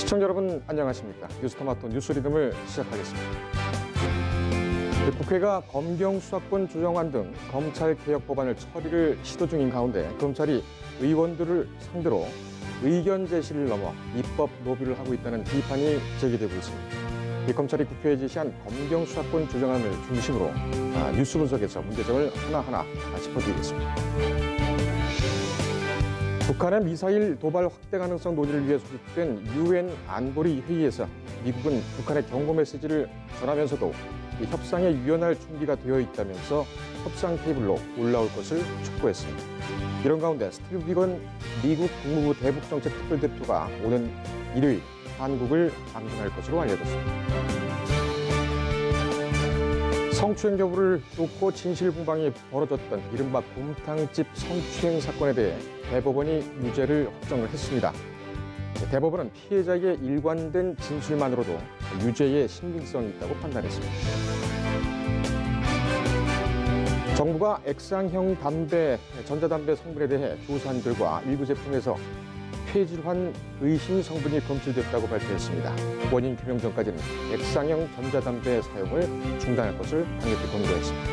시청자 여러분 안녕하십니까? 뉴스토마토 뉴스 리듬을 시작하겠습니다. 국회가 검경 수사권 조정안 등 검찰 개혁 법안을 처리를 시도 중인 가운데 검찰이 의원들을 상대로 의견 제시를 넘어 입법 로비를 하고 있다는 비판이 제기되고 있습니다. 검찰이 국회에 제시한 검경 수사권 조정안을 중심으로 뉴스 분석에서 문제점을 하나하나 짚어드리겠습니다. 북한의 미사일 도발 확대 가능성 논의를 위해 소집된 유엔 안보리 회의에서 미국은 북한의 경고 메시지를 전하면서도 협상에 유연할 준비가 되어 있다면서 협상 테이블로 올라올 것을 촉구했습니다. 이런 가운데 스티브 비건 미국 국무부 대북정책 특별대표가 오는 일요일 한국을 방문할 것으로 알려졌습니다. 성추행 여부를 놓고 진실공방이 벌어졌던 이른바 곰탕집 성추행 사건에 대해 대법원이 유죄를 확정을 했습니다. 대법원은 피해자에게 일관된 진술만으로도 유죄의 신빙성이 있다고 판단했습니다. 정부가 액상형 담배, 전자담배 성분에 대해 조사한 결과 일부 제품에서 폐질환 의심 성분이 검출됐다고 발표했습니다. 원인 규명 전까지는 액상형 전자담배 사용을 중단할 것을 강력히 권고했습니다.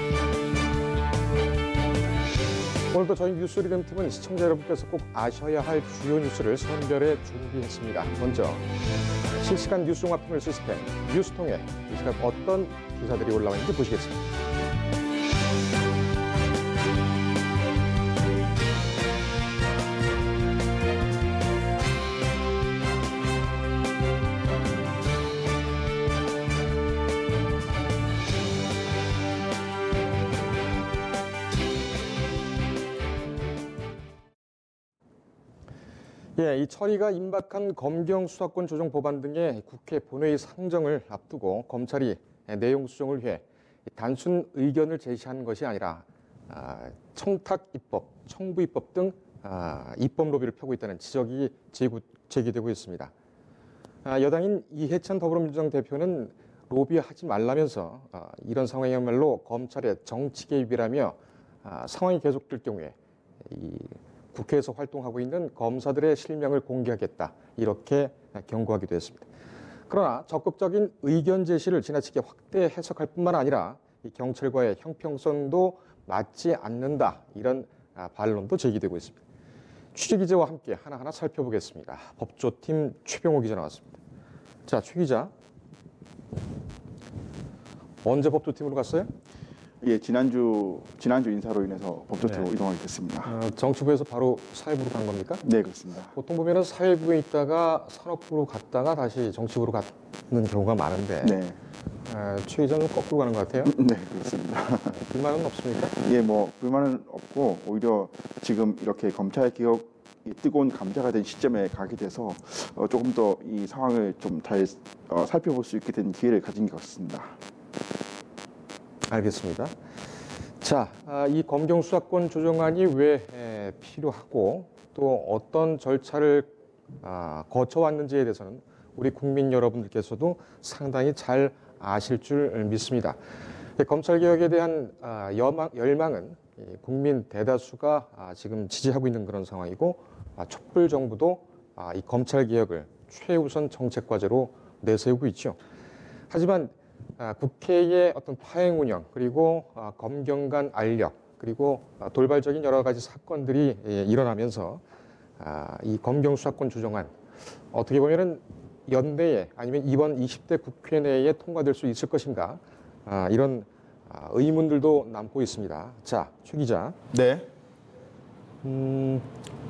오늘도 저희 뉴스 리듬팀은 시청자 여러분께서 꼭 아셔야 할 주요 뉴스를 선별해 준비했습니다. 먼저 실시간 뉴스 종합 통일 시스템 뉴스통에 이 시각 어떤 기사들이 올라와 있는지 보시겠습니다. 이 처리가 임박한 검경 수사권 조정 법안 등의 국회 본회의 상정을 앞두고 검찰이 내용 수정을 위해 단순 의견을 제시한 것이 아니라 청탁 입법, 청부 입법 등 입법 로비를 펴고 있다는 지적이 제기되고 있습니다. 여당인 이해찬 더불어민주당 대표는 로비하지 말라면서 이런 상황이야말로 검찰의 정치 개입이라며 상황이 계속될 경우에 국회에서 활동하고 있는 검사들의 실명을 공개하겠다 이렇게 경고하기도 했습니다. 그러나 적극적인 의견 제시를 지나치게 확대 해석할 뿐만 아니라 경찰과의 형평성도 맞지 않는다 이런 반론도 제기되고 있습니다. 취재 기자와 함께 하나하나 살펴보겠습니다. 법조팀 최병호 기자 나왔습니다. 자, 최 기자. 언제 법조팀으로 갔어요? 예, 지난주 인사로 인해서 법조팀으로 이동하게 됐습니다. 정치부에서 바로 사회부로 간 겁니까? 네, 그렇습니다. 보통 보면은 사회부에 있다가 산업부로 갔다가 다시 정치부로 가는 경우가 많은데 네. 최 기자는 거꾸로 가는 것 같아요? 네, 그렇습니다. 불만은 없습니까? 예, 불만은 없고 오히려 지금 이렇게 검찰 개혁이 뜨거운 감자가 된 시점에 가게 돼서 조금 더 이 상황을 좀 잘 살펴볼 수 있게 된 기회를 가진 것 같습니다. 알겠습니다. 자, 이 검경 수사권 조정안이 왜 필요하고 또 어떤 절차를 거쳐왔는지에 대해서는 우리 국민 여러분들께서도 상당히 잘 아실 줄 믿습니다. 검찰개혁에 대한 열망은 국민 대다수가 지금 지지하고 있는 그런 상황이고 촛불 정부도 이 검찰개혁을 최우선 정책과제로 내세우고 있죠. 하지만 국회의 어떤 파행 운영 그리고 검경 간 알력 그리고 돌발적인 여러 가지 사건들이 일어나면서 이 검경 수사권 조정안 어떻게 보면은 연내에 아니면 이번 20대 국회 내에 통과될 수 있을 것인가 이런 의문들도 남고 있습니다. 자, 최 기자. 네.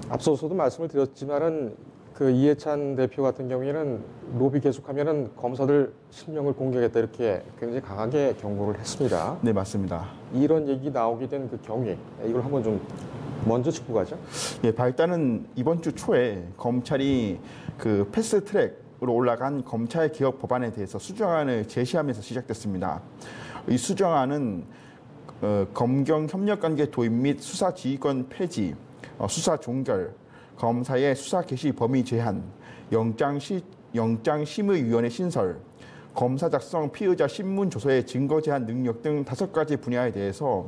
앞서서도 말씀을 드렸지만은 그 이해찬 대표 같은 경우에는 로비 계속하면은 검사들 실명을 공개하겠다 이렇게 굉장히 강하게 경고를 했습니다. 네, 맞습니다. 이런 얘기 나오게 된 그 경위에 이걸 한번 좀 먼저 짚고 가죠. 예, 일단은 이번 주 초에 검찰이 그 패스트트랙으로 올라간 검찰 개혁 법안에 대해서 수정안을 제시하면서 시작됐습니다. 이 수정안은 검경 협력관계 도입 및 수사 지휘권 폐지, 수사 종결, 검사의 수사 개시 범위 제한, 영장심의위원회 신설, 검사 작성 피의자 신문 조서의 증거 제한 능력 등 5가지 분야에 대해서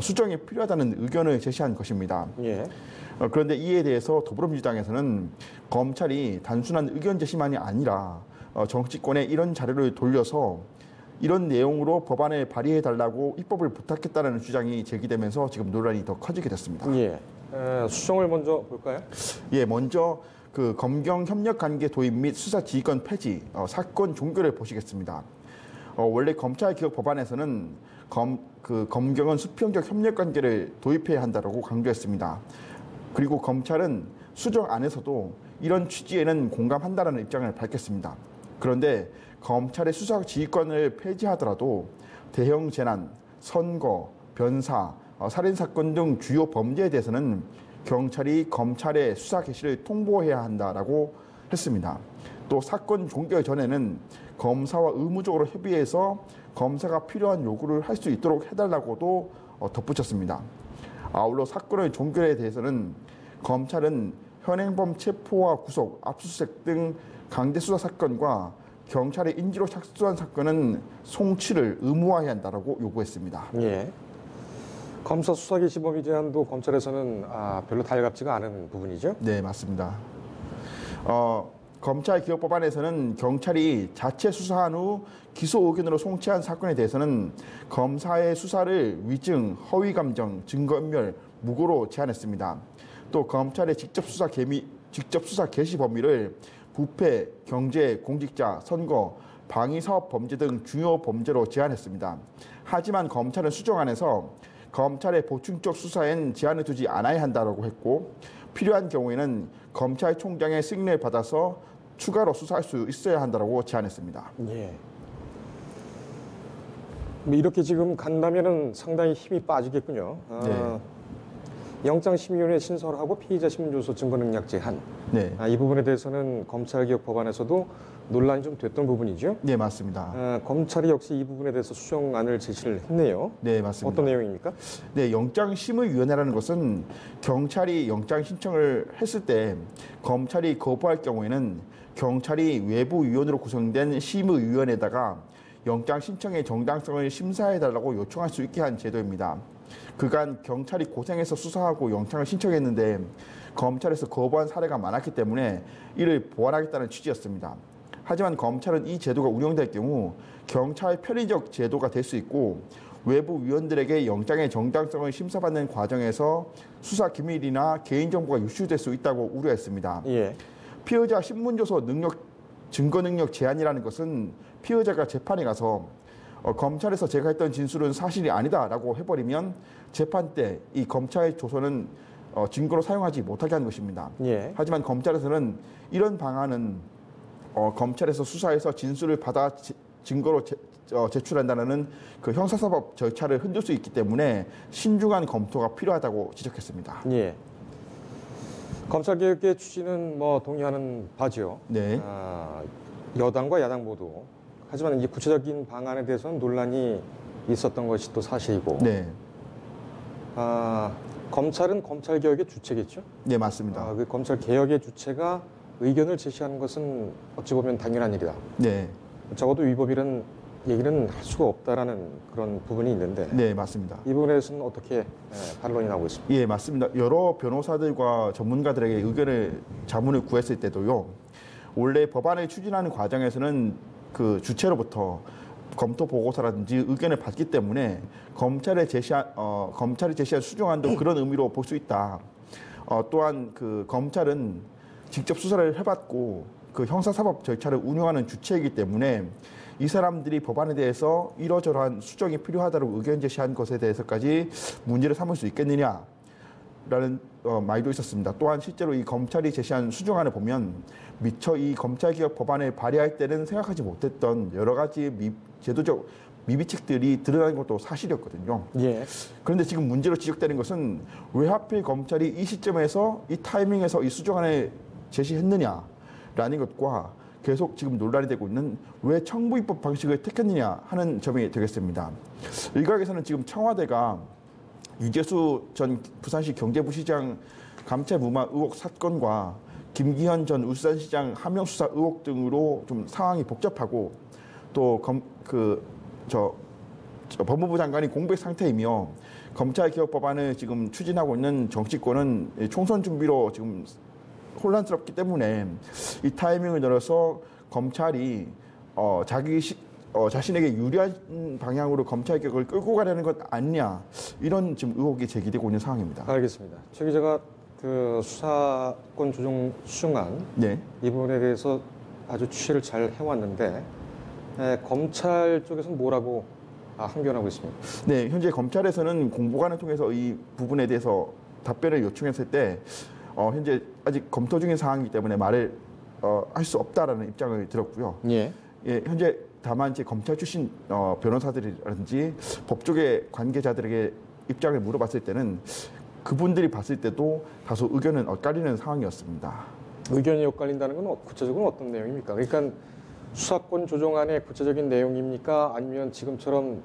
수정이 필요하다는 의견을 제시한 것입니다. 예. 그런데 이에 대해서 더불어민주당에서는 검찰이 단순한 의견 제시만이 아니라 정치권에 이런 자료를 돌려서 이런 내용으로 법안을 발의해달라고 입법을 부탁했다는 주장이 제기되면서 지금 논란이 더 커지게 됐습니다. 예. 수정을 먼저 볼까요? 예, 먼저 그 검경 협력 관계 도입 및 수사 지휘권 폐지, 사건 종결을 보시겠습니다. 원래 검찰 개혁 법안에서는 검경은 수평적 협력 관계를 도입해야 한다고 강조했습니다. 그리고 검찰은 수정 안에서도 이런 취지에는 공감한다는 입장을 밝혔습니다. 그런데 검찰의 수사 지휘권을 폐지하더라도 대형 재난, 선거, 변사, 살인 사건 등 주요 범죄에 대해서는 경찰이 검찰의 수사 개시를 통보해야 한다라고 했습니다. 또 사건 종결 전에는 검사와 의무적으로 협의해서 검사가 필요한 요구를 할 수 있도록 해달라고도 덧붙였습니다. 아울러 사건의 종결에 대해서는 검찰은 현행범 체포와 구속, 압수수색 등 강제 수사 사건과 경찰의 인지로 착수한 사건은 송치를 의무화해야 한다고 요구했습니다. 예. 검사 수사 개시 범위 제한도 검찰에서는 별로 달갑지가 않은 부분이죠? 네, 맞습니다. 검찰 개혁 법안에서는 경찰이 자체 수사한 후 기소 의견으로 송치한 사건에 대해서는 검사의 수사를 위증, 허위 감정, 증거인멸, 무고로 제한했습니다. 또 검찰의 직접 수사 개시 범위를 부패, 경제, 공직자, 선거, 방위사업 범죄 등 중요 범죄로 제한했습니다. 하지만 검찰은 수정안에서 검찰의 보충적 수사엔 제한을 두지 않아야 한다고 했고 필요한 경우에는 검찰총장의 승인을 받아서 추가로 수사할 수 있어야 한다고 제안했습니다. 예. 뭐 이렇게 지금 간다면은 상당히 힘이 빠지겠군요. 네. 영장심의위원회 신설하고 피의자 신문조서 증거능력 제한. 네. 이 부분에 대해서는 검찰개혁 법안에서도 논란이 좀 됐던 부분이죠. 네, 맞습니다. 검찰이 역시 이 부분에 대해서 수정안을 제시를 했네요. 네, 맞습니다. 어떤 내용입니까? 네, 영장심의위원회라는 것은 경찰이 영장 신청을 했을 때 검찰이 거부할 경우에는 경찰이 외부위원으로 구성된 심의위원회에다가 영장 신청의 정당성을 심사해달라고 요청할 수 있게 한 제도입니다. 그간 경찰이 고생해서 수사하고 영장을 신청했는데 검찰에서 거부한 사례가 많았기 때문에 이를 보완하겠다는 취지였습니다. 하지만 검찰은 이 제도가 운영될 경우 경찰 편의적 제도가 될 수 있고 외부 위원들에게 영장의 정당성을 심사받는 과정에서 수사 기밀이나 개인정보가 유출될 수 있다고 우려했습니다. 예. 피의자 신문조서 증거 능력 제한이라는 것은 피의자가 재판에 가서 검찰에서 제가 했던 진술은 사실이 아니다라고 해버리면 재판 때 이 검찰의 조서는 증거로 사용하지 못하게 하는 것입니다. 예. 하지만 검찰에서는 이런 방안은 검찰에서 수사해서 진술을 받아 증거로 제출한다는 그 형사사법 절차를 흔들 수 있기 때문에 신중한 검토가 필요하다고 지적했습니다. 예. 검찰개혁의 취지는 뭐 동의하는 바지요. 네. 여당과 야당 모두. 하지만 이제 구체적인 방안에 대해서는 논란이 있었던 것이 또 사실이고. 네. 검찰은 검찰개혁의 주체겠죠? 네, 맞습니다. 그 검찰개혁의 주체가 의견을 제시하는 것은 어찌 보면 당연한 일이다. 네. 적어도 위법이라는 얘기는 할 수가 없다라는 그런 부분이 있는데. 네, 맞습니다. 이 부분에 대해서는 어떻게 반론이 나오고 있습니까? 예, 맞습니다. 여러 변호사들과 전문가들에게 자문을 구했을 때도요. 원래 법안을 추진하는 과정에서는 그 주체로부터 검토 보고서라든지 의견을 받기 때문에 검찰이 제시한 수정안도 그런 의미로 볼 수 있다. 또한 그 검찰은 직접 수사를 해봤고 그 형사사법 절차를 운영하는 주체이기 때문에 이 사람들이 법안에 대해서 이러저러한 수정이 필요하다고 의견 제시한 것에 대해서까지 문제를 삼을 수 있겠느냐라는 말도 있었습니다. 또한 실제로 이 검찰이 제시한 수정안을 보면 미처 이 검찰개혁 법안을 발의할 때는 생각하지 못했던 여러 가지 제도적 미비책들이 드러나는 것도 사실이었거든요. 예. 그런데 지금 문제로 지적되는 것은 왜 하필 검찰이 이 시점에서 이 타이밍에서 이 수정안을 제시했느냐라는 것과 계속 지금 논란이 되고 있는 왜 청부 입법 방식을 택했느냐 하는 점이 되겠습니다. 일각에서는 지금 청와대가 유재수 전 부산시 경제부시장 감찰 무마 의혹 사건과 김기현 전 울산시장 하명 수사 의혹 등으로 좀 상황이 복잡하고 또 법무부 장관이 공백 상태이며 검찰개혁 법안을 지금 추진하고 있는 정치권은 총선 준비로 지금 혼란스럽기 때문에 이 타이밍을 노려서 검찰이 자신에게 유리한 방향으로 검찰개혁을 끌고 가려는 것 아니냐, 이런 지금 의혹이 제기되고 있는 상황입니다. 알겠습니다. 최 기자가 그 수사권 조정 수정안 네. 이 부분에 대해서 아주 취재를 잘 해왔는데 검찰 쪽에서는 뭐라고 항변하고 있습니다. 네, 현재 검찰에서는 공보관을 통해서 이 부분에 대해서 답변을 요청했을 때 현재 아직 검토 중인 상황이기 때문에 말을 할 수 없다라는 입장을 들었고요. 예. 예, 현재 다만 이제 검찰 출신 변호사들이라든지 법조계 관계자들에게 입장을 물어봤을 때는 그분들이 봤을 때도 다소 의견은 엇갈리는 상황이었습니다. 의견이 엇갈린다는 건 구체적으로 어떤 내용입니까? 그러니까 수사권 조정안의 구체적인 내용입니까? 아니면 지금처럼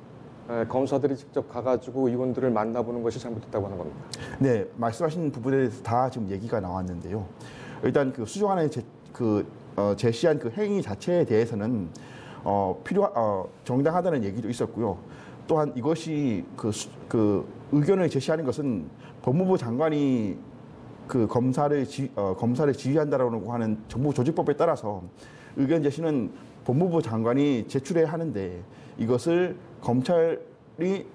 검사들이 직접 가가지고 의원들을 만나보는 것이 잘못됐다고 하는 겁니까? 네, 말씀하신 부분에 대해서 다 지금 얘기가 나왔는데요. 일단 그 수정안에 제시한 그 행위 자체에 대해서는 정당하다는 얘기도 있었고요. 또한 이것이 그 의견을 제시하는 것은 법무부 장관이 그 검사를 지휘한다라고 하는 정부 조직법에 따라서 의견 제시는 법무부 장관이 제출해야 하는데, 이것을 검찰이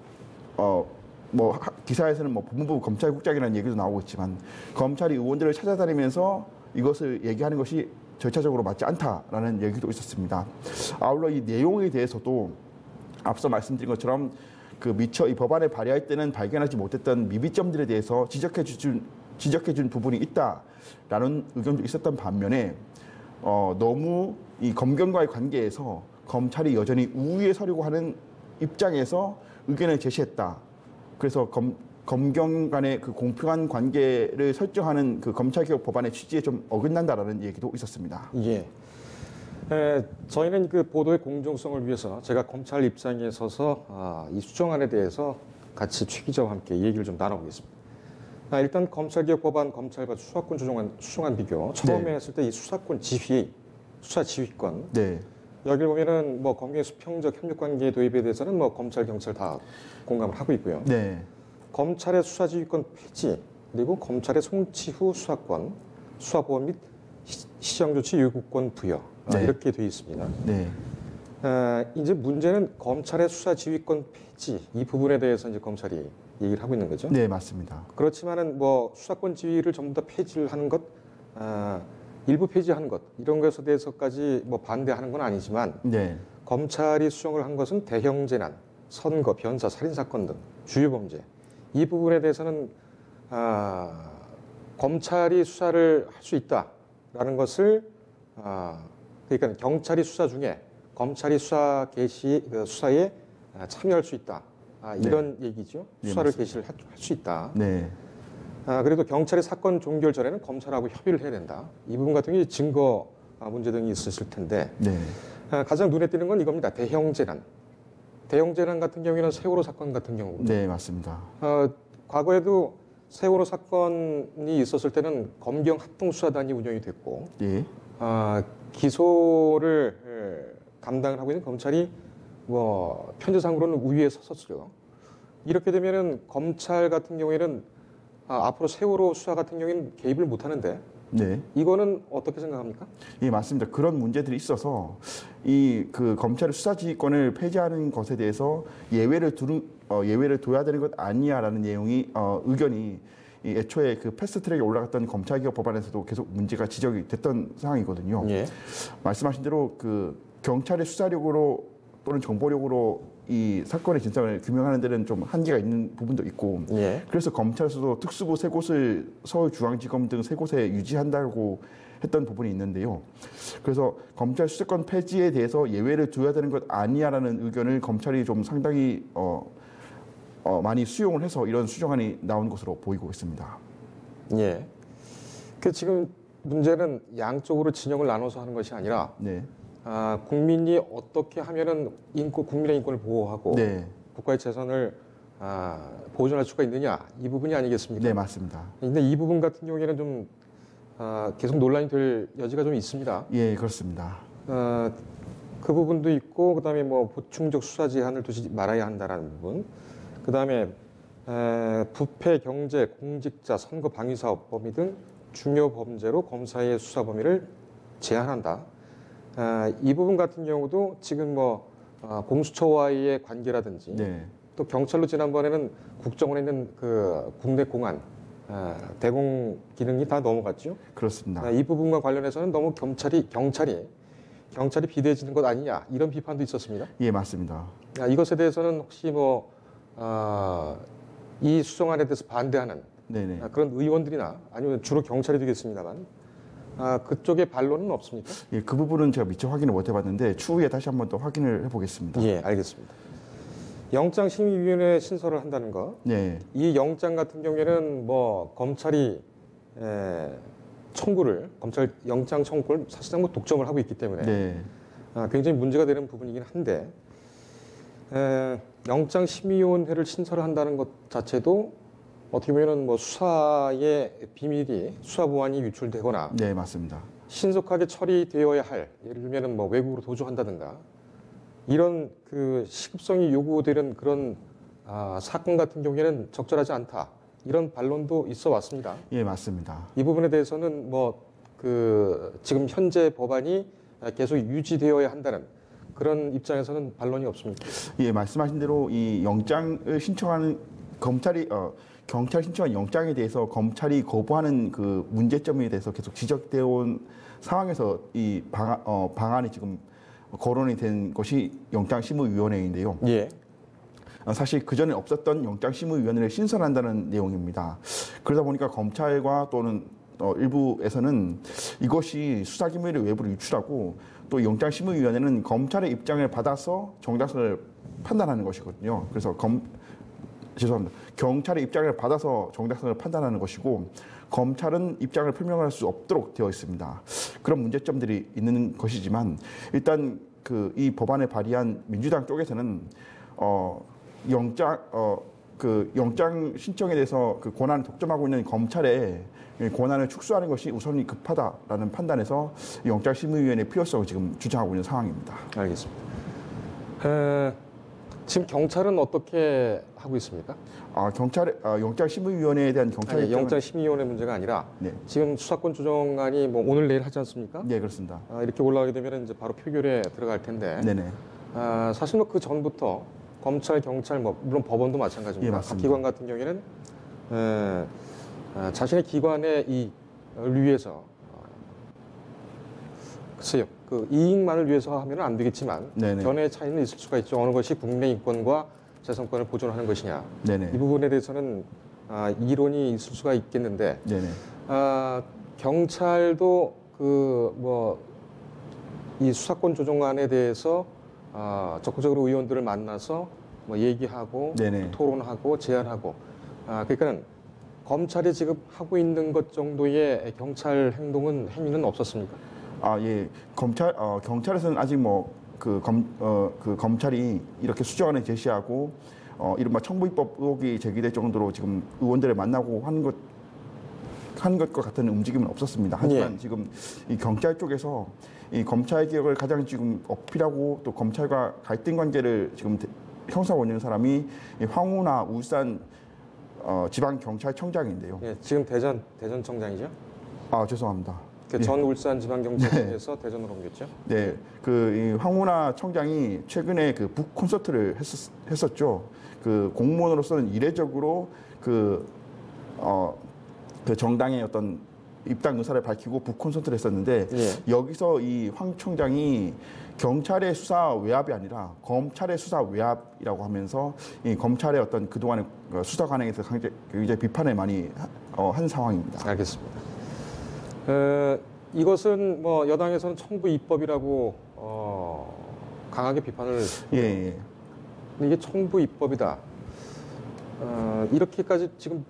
기사에서는 법무부 검찰국장이라는 얘기도 나오고 있지만, 검찰이 의원들을 찾아다니면서 이것을 얘기하는 것이 절차적으로 맞지 않다라는 얘기도 있었습니다. 아울러 이 내용에 대해서도 앞서 말씀드린 것처럼 미처 이 법안을 발의할 때는 발견하지 못했던 미비점들에 대해서 지적해준 부분이 있다라는 의견도 있었던 반면에 너무 이 검경과의 관계에서 검찰이 여전히 우위에 서려고 하는 입장에서 의견을 제시했다. 그래서 검경 간의 그 공평한 관계를 설정하는 그 검찰개혁 법안의 취지에 좀 어긋난다라는 얘기도 있었습니다. 예. 저희는 그 보도의 공정성을 위해서 제가 검찰 입장에 서서 이 수정안에 대해서 같이 최 기자와 함께 얘기를 좀 나눠보겠습니다. 일단 검찰개혁 법안, 검찰과 수사권 수정안 비교. 처음에 했을 때 이 수사권 지휘, 수사 지휘권. 네. 여기 보면은 검경의 수평적 협력 관계 도입에 대해서는 검찰, 경찰 다 공감을 하고 있고요. 네. 검찰의 수사 지휘권 폐지, 그리고 검찰의 송치 후 수사권, 수사보험 및 시정조치 요구권 부여. 네. 이렇게 되어 있습니다. 네. 이제 문제는 검찰의 수사 지휘권 폐지 이 부분에 대해서 이제 검찰이 얘기를 하고 있는 거죠. 네, 맞습니다. 그렇지만은 수사권 지휘를 전부 다 폐지를 하는 것, 일부 폐지하는 것 이런 것에 대해서까지 반대하는 건 아니지만 네. 검찰이 수정을 한 것은 대형 재난, 선거, 변사, 살인 사건 등 주요 범죄 이 부분에 대해서는 검찰이 수사를 할 수 있다라는 것을 그러니까 경찰이 수사 중에 검찰이 수사 개시 수사에 참여할 수 있다. 이런 얘기죠. 네, 수사를 맞습니다. 개시를 할 수 있다. 네. 그래도 경찰이 사건 종결 전에는 검찰하고 협의를 해야 된다. 이 부분 같은 경우에 증거 문제 등이 있었을 텐데 네. 가장 눈에 띄는 건 이겁니다. 대형 재난. 대형 재난 같은 경우에는 세월호 사건 같은 경우. 네, 맞습니다. 과거에도 세월호 사건이 있었을 때는 검경 합동수사단이 운영이 됐고 예. 기소를 감당을 하고 있는 검찰이 편제상으로는 우위에 섰었죠. 이렇게 되면은 검찰 같은 경우에는 앞으로 세월호 수사 같은 경우에는 개입을 못 하는데 네. 이거는 어떻게 생각합니까? 예, 맞습니다. 그런 문제들이 있어서 그 검찰의 수사지휘권을 폐지하는 것에 대해서 예외를 둬야 되는 것 아니냐라는 내용이 의견이 애초에 그 패스트트랙에 올라갔던 검찰개혁 법안에서도 계속 문제가 지적이 됐던 상황이거든요. 예. 말씀하신 대로 그 경찰의 수사력으로 또는 정보력으로 이 사건의 진상을 규명하는 데는 좀 한계가 있는 부분도 있고, 예. 그래서 검찰에서도 특수부 세 곳을 서울중앙지검 등 세 곳에 유지한다고 했던 부분이 있는데요. 그래서 검찰 수사권 폐지에 대해서 예외를 둬야 되는 것 아니냐라는 의견을 검찰이 좀 상당히 많이 수용을 해서 이런 수정안이 나온 것으로 보이고 있습니다. 예. 지금 문제는 양쪽으로 진영을 나눠서 하는 것이 아니라 네. 국민이 어떻게 하면은 국민의 인권을 보호하고 네. 국가의 재산을 보존할 수가 있느냐 이 부분이 아니겠습니까? 네, 맞습니다. 근데 이 부분 같은 경우에는 좀 계속 논란이 될 여지가 좀 있습니다. 예, 그렇습니다. 그 부분도 있고 그다음에 보충적 수사 제한을 두지 말아야 한다라는 부분, 그다음에 부패, 경제, 공직자, 선거 방위 사업 범위 등 중요 범죄로 검사의 수사 범위를 제한한다. 이 부분 같은 경우도 지금 공수처와의 관계라든지 네. 또 경찰로 지난번에는 국정원에 있는 그 국내 공안 대공 기능이 다 넘어갔죠. 그렇습니다. 이 부분과 관련해서는 너무 경찰이 비대해지는 것 아니냐 이런 비판도 있었습니다. 예, 맞습니다. 이것에 대해서는 혹시 이 수정안에 대해서 반대하는 네네. 그런 의원들이나 아니면 주로 경찰이 되겠습니다만 그쪽의 반론은 없습니까? 예, 그 부분은 제가 미처 확인을 못 해봤는데 추후에 다시 한번 더 확인을 해보겠습니다. 예, 알겠습니다. 영장심의위원회 신설을 한다는 거. 네. 이 영장 같은 경우에는 검찰이 검찰 영장 청구를 사실상 독점을 하고 있기 때문에 네. 굉장히 문제가 되는 부분이긴 한데 영장심의위원회를 신설한다는 것 자체도 어떻게 보면 수사의 비밀이 수사 보안이 유출되거나 네, 맞습니다. 신속하게 처리되어야 할 예를 들면 외국으로 도주한다든가 이런 그 시급성이 요구되는 그런 사건 같은 경우에는 적절하지 않다 이런 반론도 있어 왔습니다. 예, 맞습니다. 이 부분에 대해서는 지금 현재 법안이 계속 유지되어야 한다는 그런 입장에서는 반론이 없습니다. 예, 말씀하신 대로 이 영장을 신청하는 경찰 신청한 영장에 대해서 검찰이 거부하는 그 문제점에 대해서 계속 지적되어 온 상황에서 이 방안이 지금 거론이 된 것이 영장심의위원회인데요. 예. 사실 그전에 없었던 영장심의위원회를 신설한다는 내용입니다. 그러다 보니까 검찰과 또는 일부에서는 이것이 수사기밀을 외부로 유출하고 또 영장심의위원회는 검찰의 입장을 받아서 정당성을 판단하는 것이거든요. 그래서 경찰의 입장을 받아서 정당성을 판단하는 것이고 검찰은 입장을 표명할 수 없도록 되어 있습니다. 그런 문제점들이 있는 것이지만 일단 이 법안을 발의한 민주당 쪽에서는 영장 신청에 대해서 그 권한을 독점하고 있는 검찰의 권한을 축소하는 것이 우선이 급하다라는 판단에서 영장심의위원회 필요성을 지금 주장하고 있는 상황입니다. 알겠습니다. 지금 경찰은 어떻게 하고 있습니까? 영장심의위원회에 대한 경찰의 영장심의위원회 문제가 아니라 네. 지금 수사권 조정안이 오늘 내일 하지 않습니까? 네, 그렇습니다. 이렇게 올라가게 되면 이제 바로 표결에 들어갈 텐데. 네네. 사실 그 전부터 검찰, 경찰, 물론 법원도 마찬가지입니다. 예, 각 맞습니다. 기관 같은 경우에는 자신의 기관의 이익을 위해서 글쎄요, 그 이익만을 위해서 하면 안 되겠지만 네네. 견해의 차이는 있을 수가 있죠. 어느 것이 국민의 인권과 재산권을 보존하는 것이냐. 네네. 이 부분에 대해서는 이론이 있을 수가 있겠는데 네네. 경찰도 이 수사권 조정안에 대해서 적극적으로 의원들을 만나서 얘기하고 네네. 토론하고 제안하고 그러니까는 검찰이 지금 하고 있는 것 정도의 경찰 행위는 없었습니까? 예. 경찰에서는 아직 검찰이 이렇게 수정안을 제시하고 이른바 청부입법 의혹이 제기될 정도로 지금 의원들을 만나고 하는 것과 같은 움직임은 없었습니다. 하지만 예. 지금 이 경찰 쪽에서 이 검찰 개혁을 가장 지금 어필하고 또 검찰과 갈등 관계를 지금 형성하고 있는 사람이 이 황운하 울산 지방 경찰청장인데요. 예, 지금 대전청장이죠? 죄송합니다. 전 울산 지방경찰청에서 대전으로 옮겼죠? 네, 이 황운하 청장이 최근에 북 콘서트를 했었죠. 공무원으로서는 이례적으로 정당의 어떤 입당 의사를 밝히고 북 콘서트를 했었는데 예. 여기서 이 황 청장이 경찰의 수사 외압이 아니라 검찰의 수사 외압이라고 하면서 이 검찰의 어떤 그동안의 수사 관행에서 굉장히 비판을 많이 한 상황입니다. 알겠습니다. 이것은 여당에서는 청부 입법이라고 강하게 비판을 예. 이게 청부 입법이다. 이렇게까지 지금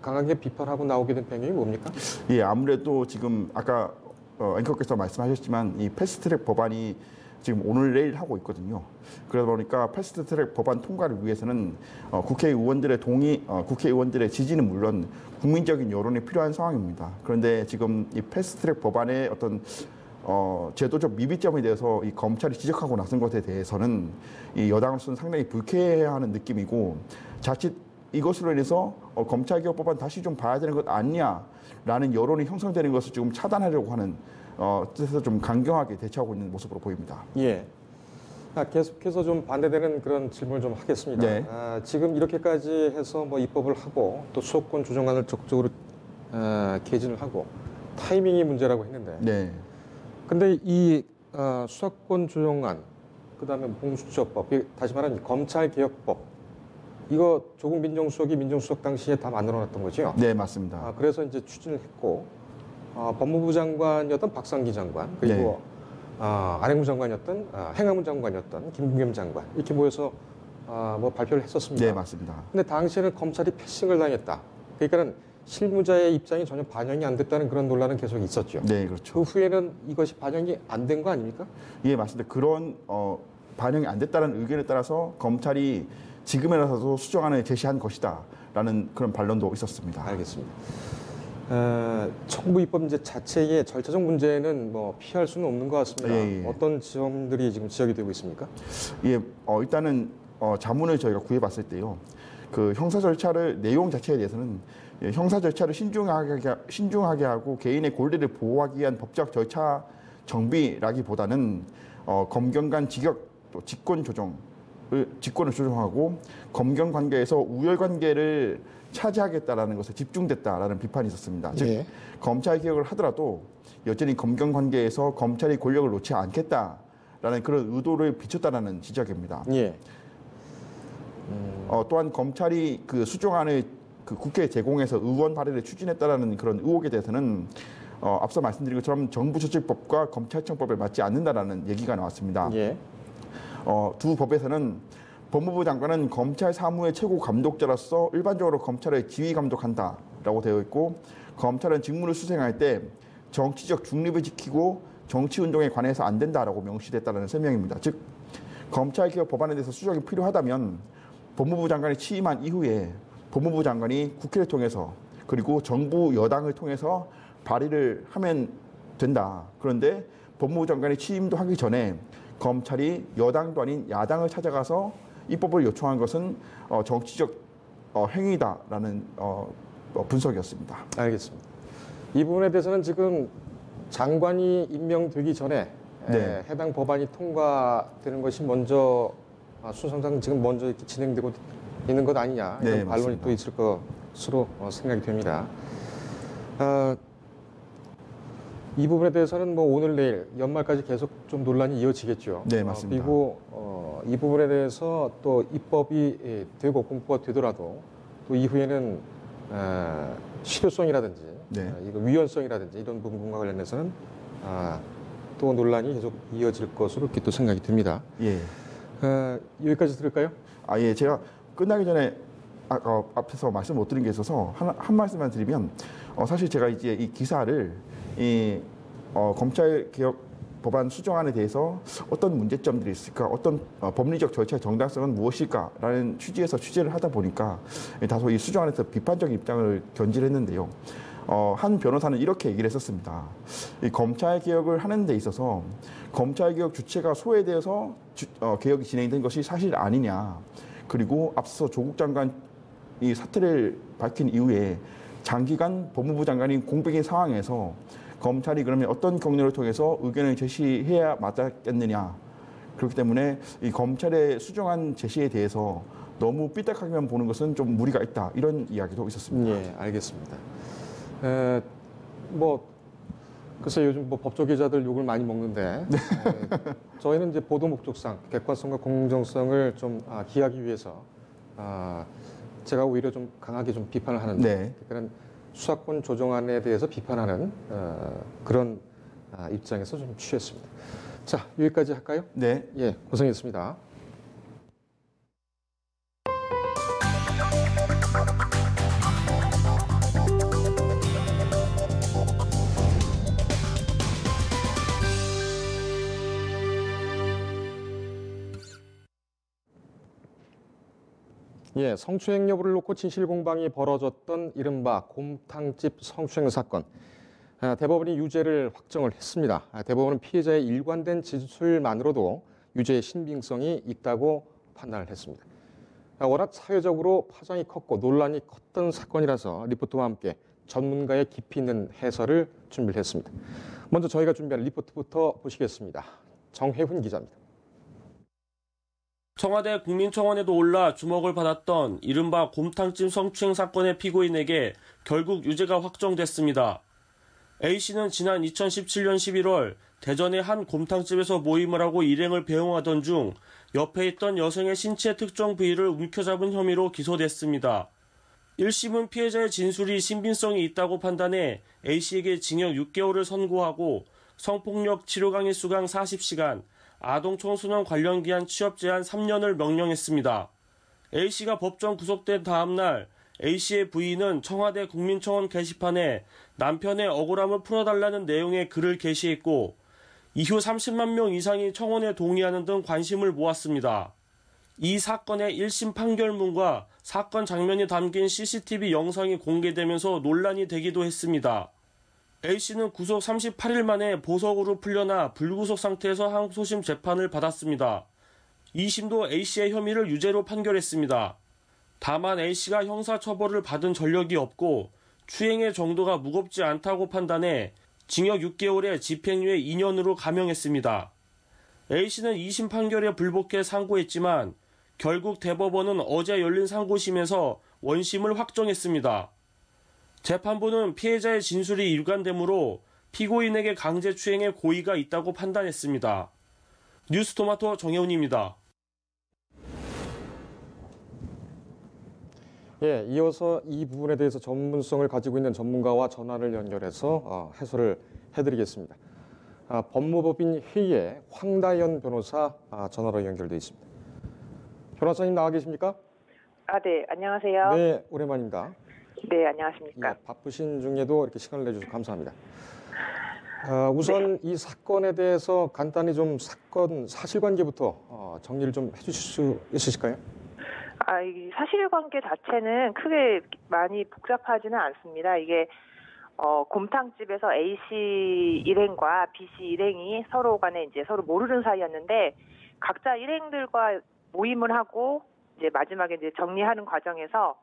강하게 비판하고 나오게 된 배경이 뭡니까? 예, 아무래도 지금 아까 앵커께서 말씀하셨지만 이 패스트트랙 법안이 지금 오늘 내일 하고 있거든요. 그러다 보니까 패스트트랙 법안 통과를 위해서는 국회의원들의 지지는 물론 국민적인 여론이 필요한 상황입니다. 그런데 지금 이 패스트트랙 법안의 어떤 제도적 미비점에 대해서 이 검찰이 지적하고 나선 것에 대해서는 이 여당으로서는 상당히 불쾌해하는 느낌이고 자칫 이것으로 인해서 검찰개혁법안 다시 좀 봐야 되는 것 아니냐라는 여론이 형성되는 것을 지금 차단하려고 하는 뜻에서 좀 강경하게 대처하고 있는 모습으로 보입니다. 예. 계속해서 좀 반대되는 그런 질문을 좀 하겠습니다. 네. 지금 이렇게까지 해서 뭐 입법을 하고 또 수도권 조정안을 적극적으로 개진을 하고 타이밍이 문제라고 했는데, 네. 근데 이 수도권 조정안, 그다음에 공수처법, 다시 말하면 검찰개혁법, 이거 조국 민정수석이 민정수석 당시에 다 만들어놨던 거죠? 네, 맞습니다. 그래서 이제 추진을 했고, 법무부 장관이었던 박상기 장관, 그리고 안행부 장관이었던 행안부 장관이었던 김부겸 장관, 이렇게 모여서 뭐 발표를 했었습니다. 네, 맞습니다. 근데 당시에는 검찰이 패싱을 당했다. 그러니까는 실무자의 입장이 전혀 반영이 안 됐다는 그런 논란은 계속 있었죠. 네, 그렇죠. 그 후에는 이것이 반영이 안 된 거 아닙니까? 예, 맞습니다. 그런 반영이 안 됐다는 의견에 따라서 검찰이 지금에 나서도 수정안을 제시한 것이다라는 그런 반론도 있었습니다. 알겠습니다. 정부 입법 문제 자체의 절차적 문제는 뭐 피할 수는 없는 것 같습니다. 예. 어떤 지점들이 지금 지적이 되고 있습니까? 예, 일단은 자문을 저희가 구해봤을 때요. 그 형사 절차를 내용 자체에 대해서는 형사 절차를 신중하게 하고 개인의 권리를 보호하기 위한 법적 절차 정비라기보다는 검경 간 직역 또 직권을 조정하고 검경 관계에서 우열 관계를 차지하겠다라는 것에 집중됐다라는 비판이 있었습니다. 즉 예. 검찰 개혁을 하더라도 여전히 검경 관계에서 검찰이 권력을 놓지 않겠다라는 그런 의도를 비췄다라는 지적입니다. 예. 또한 검찰이 그 수정안을 그 국회에 제공해서 의원 발의를 추진했다라는 그런 의혹에 대해서는 앞서 말씀드린 것처럼 정부조직법과 검찰청법에 맞지 않는다라는 얘기가 나왔습니다. 예. 두 법에서는 법무부 장관은 검찰 사무의 최고 감독자로서 일반적으로 검찰을 지휘 감독한다라고 되어 있고, 검찰은 직무를 수행할 때 정치적 중립을 지키고 정치 운동에 관해서 안 된다라고 명시됐다는 설명입니다. 즉 검찰개혁 법안에 대해서 수정이 필요하다면 법무부 장관이 취임한 이후에 법무부 장관이 국회를 통해서 그리고 정부 여당을 통해서 발의를 하면 된다. 그런데 법무부 장관이 취임도 하기 전에 검찰이 여당도 아닌 야당을 찾아가서 입법을 요청한 것은 정치적 행위다라는 분석이었습니다. 알겠습니다. 이 부분에 대해서는 지금 장관이 임명되기 전에 네. 해당 법안이 통과되는 것이 먼저 순서상 지금 먼저 이렇게 진행되고 있는 것 아니냐, 이런 네, 반론이 맞습니다. 또 있을 것으로 생각이 됩니다. 이 부분에 대해서는 뭐 오늘 내일 연말까지 계속 좀 논란이 이어지겠죠. 네, 맞습니다. 그리고 이 부분에 대해서 또 입법이 되고 공포가 되더라도 또 이후에는 실효성이라든지 네. 이거 위헌성이라든지 이런 부분과 관련해서는 또 논란이 계속 이어질 것으로 이렇게 또 생각이 듭니다. 예. 여기까지 들을까요? 예. 제가 끝나기 전에 앞에서 말씀 못 드린 게 있어서 한 말씀만 드리면 사실 제가 이제 이 기사를 검찰 개혁 법안 수정안에 대해서 어떤 문제점들이 있을까, 어떤 법리적 절차의 정당성은 무엇일까라는 취지에서 취재를 하다 보니까 다소 이 수정안에서 비판적인 입장을 견지했는데요. 한 변호사는 이렇게 얘기를 했었습니다. 이 검찰 개혁을 하는 데 있어서 검찰 개혁 주체가 소외되어서 개혁이 진행된 것이 사실 아니냐. 그리고 앞서 조국 장관이 사퇴를 밝힌 이후에 장기간 법무부 장관이 공백인 상황에서 검찰이 그러면 어떤 경로를 통해서 의견을 제시해야 맞았겠느냐. 그렇기 때문에 이 검찰의 수정안 제시에 대해서 너무 삐딱하게만 보는 것은 좀 무리가 있다. 이런 이야기도 있었습니다. 예, 알겠습니다. 글쎄 요즘 뭐 법조 기자들 욕을 많이 먹는데 저희는 이제 보도 목적상 객관성과 공정성을 좀 기하기 위해서 제가 오히려 좀 강하게 좀 비판을 하는데, 네. 그러니까 수사권 조정안에 대해서 비판하는 그런 입장에서 좀 취했습니다. 자, 여기까지 할까요? 네. 예, 고생했습니다. 예, 성추행 여부를 놓고 진실 공방이 벌어졌던 이른바 곰탕집 성추행 사건. 대법원이 유죄를 확정을 했습니다. 대법원은 피해자의 일관된 진술만으로도 유죄의 신빙성이 있다고 판단을 했습니다. 워낙 사회적으로 파장이 컸고 논란이 컸던 사건이라서 리포트와 함께 전문가의 깊이 있는 해설을 준비를 했습니다. 먼저 저희가 준비한 리포트부터 보시겠습니다. 정혜훈 기자입니다. 청와대 국민청원에도 올라 주목을 받았던 이른바 곰탕찜 성추행 사건의 피고인에게 결국 유죄가 확정됐습니다. A씨는 지난 2017년 11월 대전의 한 곰탕집에서 모임을 하고 일행을 배웅하던 중 옆에 있던 여성의 신체 특정 부위를 움켜잡은 혐의로 기소됐습니다. 1심은 피해자의 진술이 신빙성이 있다고 판단해 A씨에게 징역 6개월을 선고하고 성폭력 치료 강의 수강 40시간, 아동 청소년 관련 기한 취업 제한 3년을 명령했습니다. A씨가 법정 구속된 다음 날 A씨의 부인은 청와대 국민청원 게시판에 남편의 억울함을 풀어달라는 내용의 글을 게시했고 이후 30만 명 이상이 청원에 동의하는 등 관심을 모았습니다. 이 사건의 1심 판결문과 사건 장면이 담긴 CCTV 영상이 공개되면서 논란이 되기도 했습니다. A씨는 구속 38일 만에 보석으로 풀려나 불구속 상태에서 항소심 재판을 받았습니다. 2심도 A씨의 혐의를 유죄로 판결했습니다. 다만 A씨가 형사처벌을 받은 전력이 없고 추행의 정도가 무겁지 않다고 판단해 징역 6개월에 집행유예 2년으로 감형했습니다. A씨는 2심 판결에 불복해 상고했지만 결국 대법원은 어제 열린 상고심에서 원심을 확정했습니다. 재판부는 피해자의 진술이 일관되므로 피고인에게 강제추행의 고의가 있다고 판단했습니다. 뉴스토마토 정혜훈입니다. 예, 이어서 이 부분에 대해서 전문성을 가지고 있는 전문가와 전화를 연결해서 해설을 해드리겠습니다. 법무법인 회의의 황다연 변호사 전화로 연결돼 있습니다. 변호사님 나와 계십니까? 네, 안녕하세요. 네, 오랜만입니다. 네, 안녕하십니까. 예, 바쁘신 중에도 이렇게 시간을 내주셔서 감사합니다. 우선 이 사건에 대해서 간단히 좀 사건 사실관계부터 정리를 좀 해주실 수 있으실까요? 이 사실관계 자체는 크게 많이 복잡하지는 않습니다. 이게 곰탕집에서 A씨 일행과 B씨 일행이 서로 간에 이제 서로 모르는 사이였는데 각자 일행들과 모임을 하고 이제 마지막에 이제 정리하는 과정에서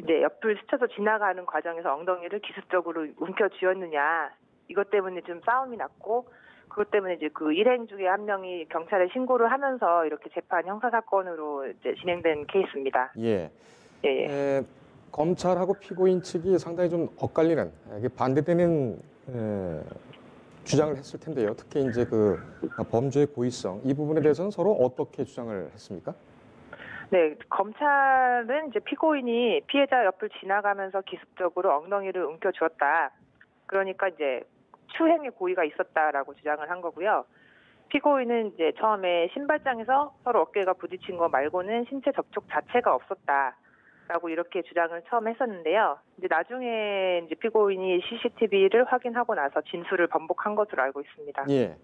이제 옆을 스쳐서 지나가는 과정에서 엉덩이를 기습적으로 움켜쥐었느냐 이것 때문에 좀 싸움이 났고 그것 때문에 이제 그 일행 중에 한 명이 경찰에 신고를 하면서 이렇게 재판 형사 사건으로 이제 진행된 케이스입니다. 예. 검찰하고 피고인 측이 상당히 좀 엇갈리는 반대되는 주장을 했을 텐데요. 특히 이제 그 범죄의 고의성 이 부분에 대해서는 서로 어떻게 주장을 했습니까? 네, 검찰은 이제 피고인이 피해자 옆을 지나가면서 기습적으로 엉덩이를 움켜쥐었다. 그러니까 이제 추행의 고의가 있었다라고 주장을 한 거고요. 피고인은 이제 처음에 신발장에서 서로 어깨가 부딪힌 거 말고는 신체 접촉 자체가 없었다라고 이렇게 주장을 처음 했었는데요. 이제 나중에 이제 피고인이 CCTV를 확인하고 나서 진술을 번복한 것으로 알고 있습니다. 예.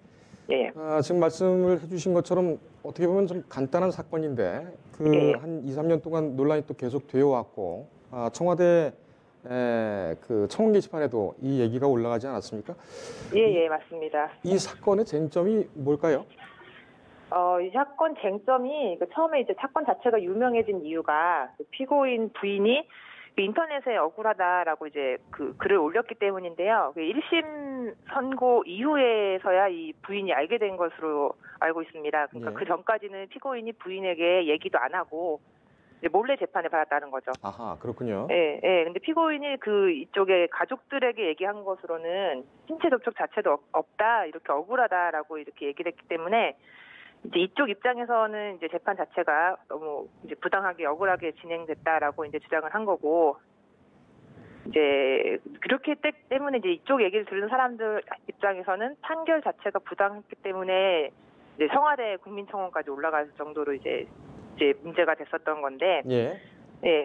예. 지금 말씀을 해주신 것처럼 어떻게 보면 좀 간단한 사건인데 한 2, 3년 동안 논란이 또 계속 되어 왔고 청와대 그 청원 게시판에도 이 얘기가 올라가지 않았습니까? 예, 맞습니다. 이 사건의 쟁점이 뭘까요? 이 사건 쟁점이 처음에 이제 사건 자체가 유명해진 이유가 피고인 부인이 인터넷에 억울하다라고 이제 그 글을 올렸기 때문인데요. 1심 선고 이후에서야 이 부인이 알게 된 것으로 알고 있습니다. 그러니까 그 전까지는 피고인이 부인에게 얘기도 안 하고 이제 몰래 재판을 받았다는 거죠. 아하, 그렇군요. 예. 근데 피고인이 이쪽에 가족들에게 얘기한 것으로는 신체 접촉 자체도 없다, 이렇게 억울하다라고 이렇게 얘기를 했기 때문에 이제 이쪽 입장에서는 이제 재판 자체가 너무 이제 부당하게 억울하게 진행됐다라고 이제 주장을 한 거고, 이제 그렇기 때문에 이제 이쪽 얘기를 들은 사람들 입장에서는 판결 자체가 부당했기 때문에 이제 청와대 국민청원까지 올라갈 정도로 이제 문제가 됐었던 건데,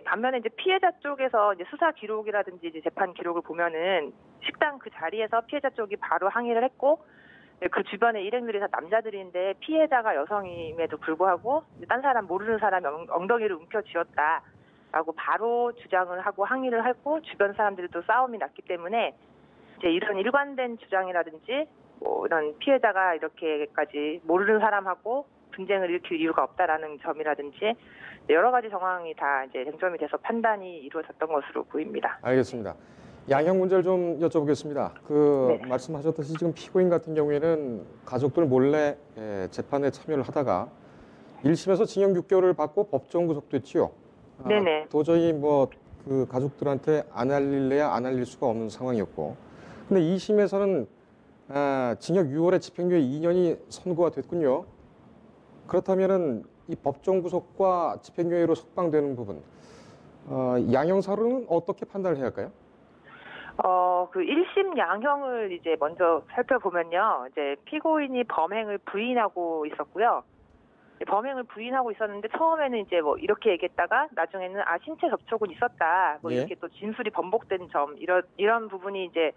반면에 이제 피해자 쪽에서 이제 수사 기록이라든지 이제 재판 기록을 보면은 식당 그 자리에서 피해자 쪽이 바로 항의를 했고, 그 주변에 일행들이 다 남자들인데 피해자가 여성임에도 불구하고 딴 사람 모르는 사람이 엉덩이를 움켜쥐었다라고 바로 주장을 하고 항의를 하고 주변 사람들도 싸움이 났기 때문에 이제 이런 일관된 주장이라든지 뭐 이런 피해자가 이렇게까지 모르는 사람하고 분쟁을 일으킬 이유가 없다라는 점이라든지 여러 가지 정황이 다 이제 쟁점이 돼서 판단이 이루어졌던 것으로 보입니다. 알겠습니다. 양형 문제를 좀 여쭤보겠습니다. 네. 말씀하셨듯이 지금 피고인 같은 경우에는 가족들 몰래 재판에 참여를 하다가 1심에서 징역 6개월을 받고 법정 구속됐지요. 네네. 도저히 그 가족들한테 안 알릴래야 안 알릴 수가 없는 상황이었고, 근데 2심에서는 징역 6월에 집행유예 2년이 선고가 됐군요. 그렇다면은 이 법정 구속과 집행유예로 석방되는 부분, 양형사로는 어떻게 판단을 해야 할까요? 그 1심 양형을 이제 먼저 살펴보면요. 이제 피고인이 범행을 부인하고 있었고요. 범행을 부인하고 있었는데 처음에는 이제 뭐 이렇게 얘기했다가 나중에는 신체 접촉은 있었다. 뭐 예. 이렇게 또 진술이 번복된 점 이런 부분이 이제